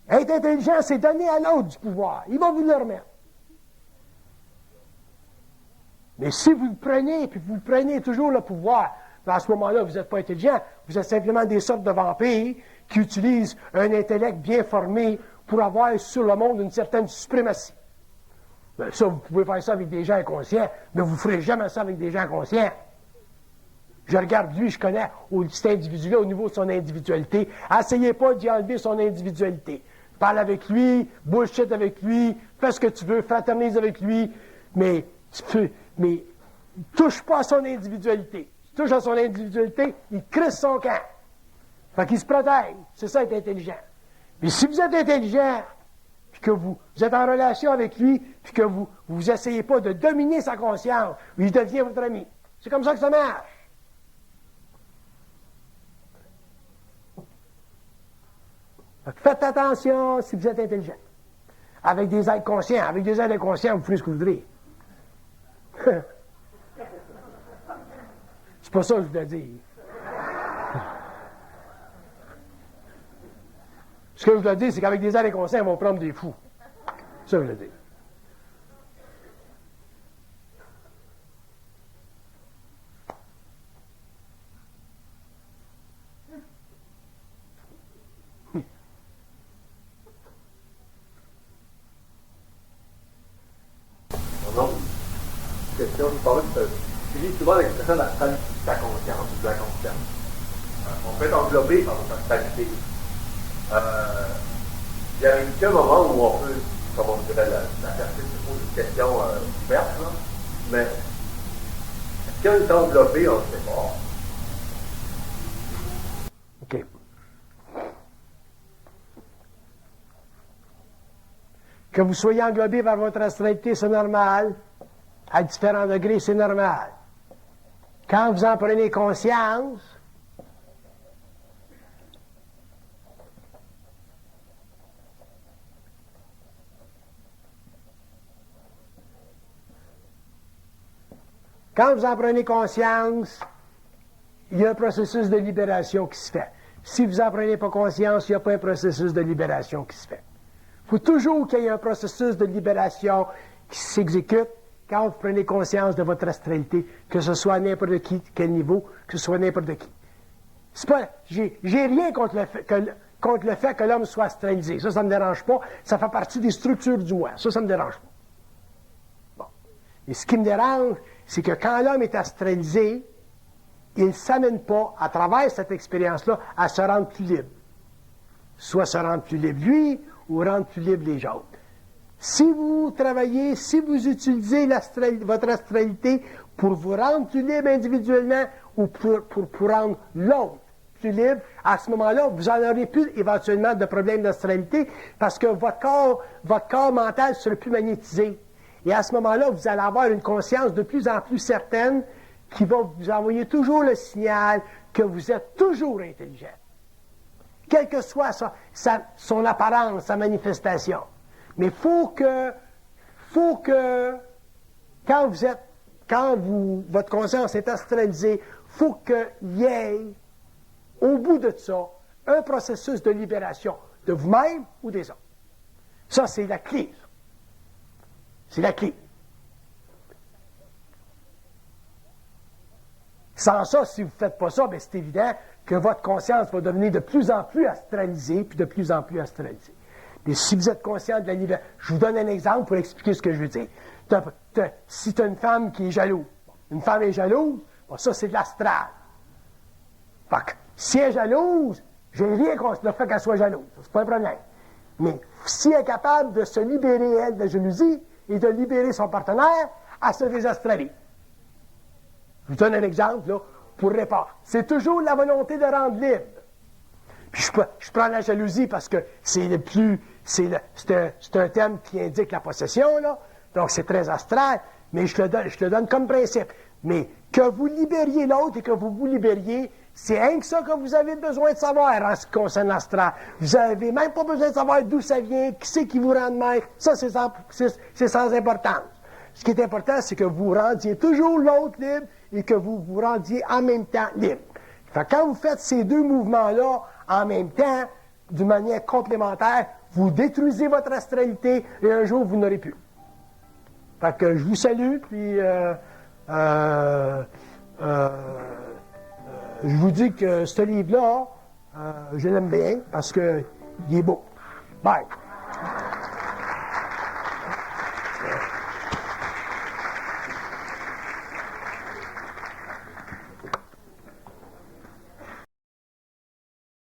Être intelligent, c'est donner à l'autre du pouvoir. Il va vous le remettre. Mais si vous le prenez, puis vous prenez toujours le pouvoir, à ce moment-là, vous n'êtes pas intelligent. Vous êtes simplement des sortes de vampires qui utilisent un intellect bien formé pour avoir sur le monde une certaine suprématie. Bien, ça, vous pouvez faire ça avec des gens inconscients, mais vous ne ferez jamais ça avec des gens conscients. Je regarde lui, je connais cet individu-là au niveau de son individualité. Essayez pas d'y enlever son individualité. Parle avec lui, bullshit avec lui, fais ce que tu veux, fraternise avec lui, mais touche pas à son individualité. Tu touches à son individualité, il crisse son camp. Fait qu'il se protège. C'est ça être intelligent. Mais si vous êtes intelligent, puis que vous êtes en relation avec lui, puis que vous essayez pas de dominer sa conscience, il devient votre ami. C'est comme ça que ça marche. Faites attention si vous êtes intelligent. Avec des êtres conscients. Avec des êtres inconscients, vous ferez ce que vous voudrez. C'est pas ça que je voulais dire. Ce que je voulais dire, c'est qu'avec des êtres inconscients, ils vont prendre des fous. C'est ça que je voulais dire. Question, je parlais de... Tu dis souvent l'expression de la stabilité de ta conscience ou de la conscience. On peut être englobé par notre stabilité. Il y a un moment où on peut, comme on dirait, la personne se pose une question ouverte, là, mais est-ce qu'on est englobé, on ne sait pas. OK. Que vous soyez englobé par votre astralité, c'est normal. À différents degrés, c'est normal. Quand vous en prenez conscience, il y a un processus de libération qui se fait. Si vous n'en prenez pas conscience, il n'y a pas un processus de libération qui se fait. Il faut toujours qu'il y ait un processus de libération qui s'exécute. quand vous prenez conscience de votre astralité, que ce soit à n'importe quel niveau, que ce soit n'importe qui. C'est pas, j'ai rien contre le fait que l'homme soit astralisé. Ça me dérange pas. Ça fait partie des structures du moi. Ça me dérange pas. Bon. Et ce qui me dérange, c'est que quand l'homme est astralisé, il ne s'amène pas, à travers cette expérience-là, à se rendre plus libre. Soit se rendre plus libre lui, ou rendre plus libre les autres. Si vous travaillez, si vous utilisez votre astralité pour vous rendre plus libre individuellement ou pour rendre l'autre plus libre, à ce moment-là, vous en aurez plus éventuellement de problèmes d'astralité parce que votre corps mental sera plus magnétisé. Et à ce moment-là, vous allez avoir une conscience de plus en plus certaine qui va vous envoyer toujours le signal que vous êtes toujours intelligent. Quelle que soit son apparence, sa manifestation. Mais il faut que quand votre conscience est astralisée, il faut qu'il y ait, au bout de ça, un processus de libération de vous-même ou des autres. Ça, c'est la clé. C'est la clé. Sans ça, si vous ne faites pas ça, bien, c'est évident que votre conscience va devenir de plus en plus astralisée, puis de plus en plus astralisée. Mais si vous êtes conscient de la liberté, je vous donne un exemple pour expliquer ce que je veux dire. Si tu as une femme qui est jalouse, une femme est jalouse, bon, ça c'est de l'astral. Fait que, si elle est jalouse, j'ai rien contre le fait qu'elle soit jalouse. C'est pas un problème. Mais si elle est capable de se libérer, elle, de la jalousie, et de libérer son partenaire, elle se désastralise. Je vous donne un exemple, là, pour répondre. C'est toujours la volonté de rendre libre. Puis je prends la jalousie parce que c'est un thème qui indique la possession, là. Donc c'est très astral, mais je le donne comme principe. Mais que vous libériez l'autre et que vous vous libériez, c'est rien que ça que vous avez besoin de savoir en ce qui concerne l'astral. Vous n'avez même pas besoin de savoir d'où ça vient, qui c'est qui vous rend de même. Ça, c'est sans importance. Ce qui est important, c'est que vous rendiez toujours l'autre libre et que vous vous rendiez en même temps libre. Fait que quand vous faites ces deux mouvements-là en même temps, d'une manière complémentaire, vous détruisez votre astralité et un jour, vous n'aurez plus. Fait que je vous salue, puis je vous dis que ce livre-là, je l'aime bien parce qu'il est beau. Bye!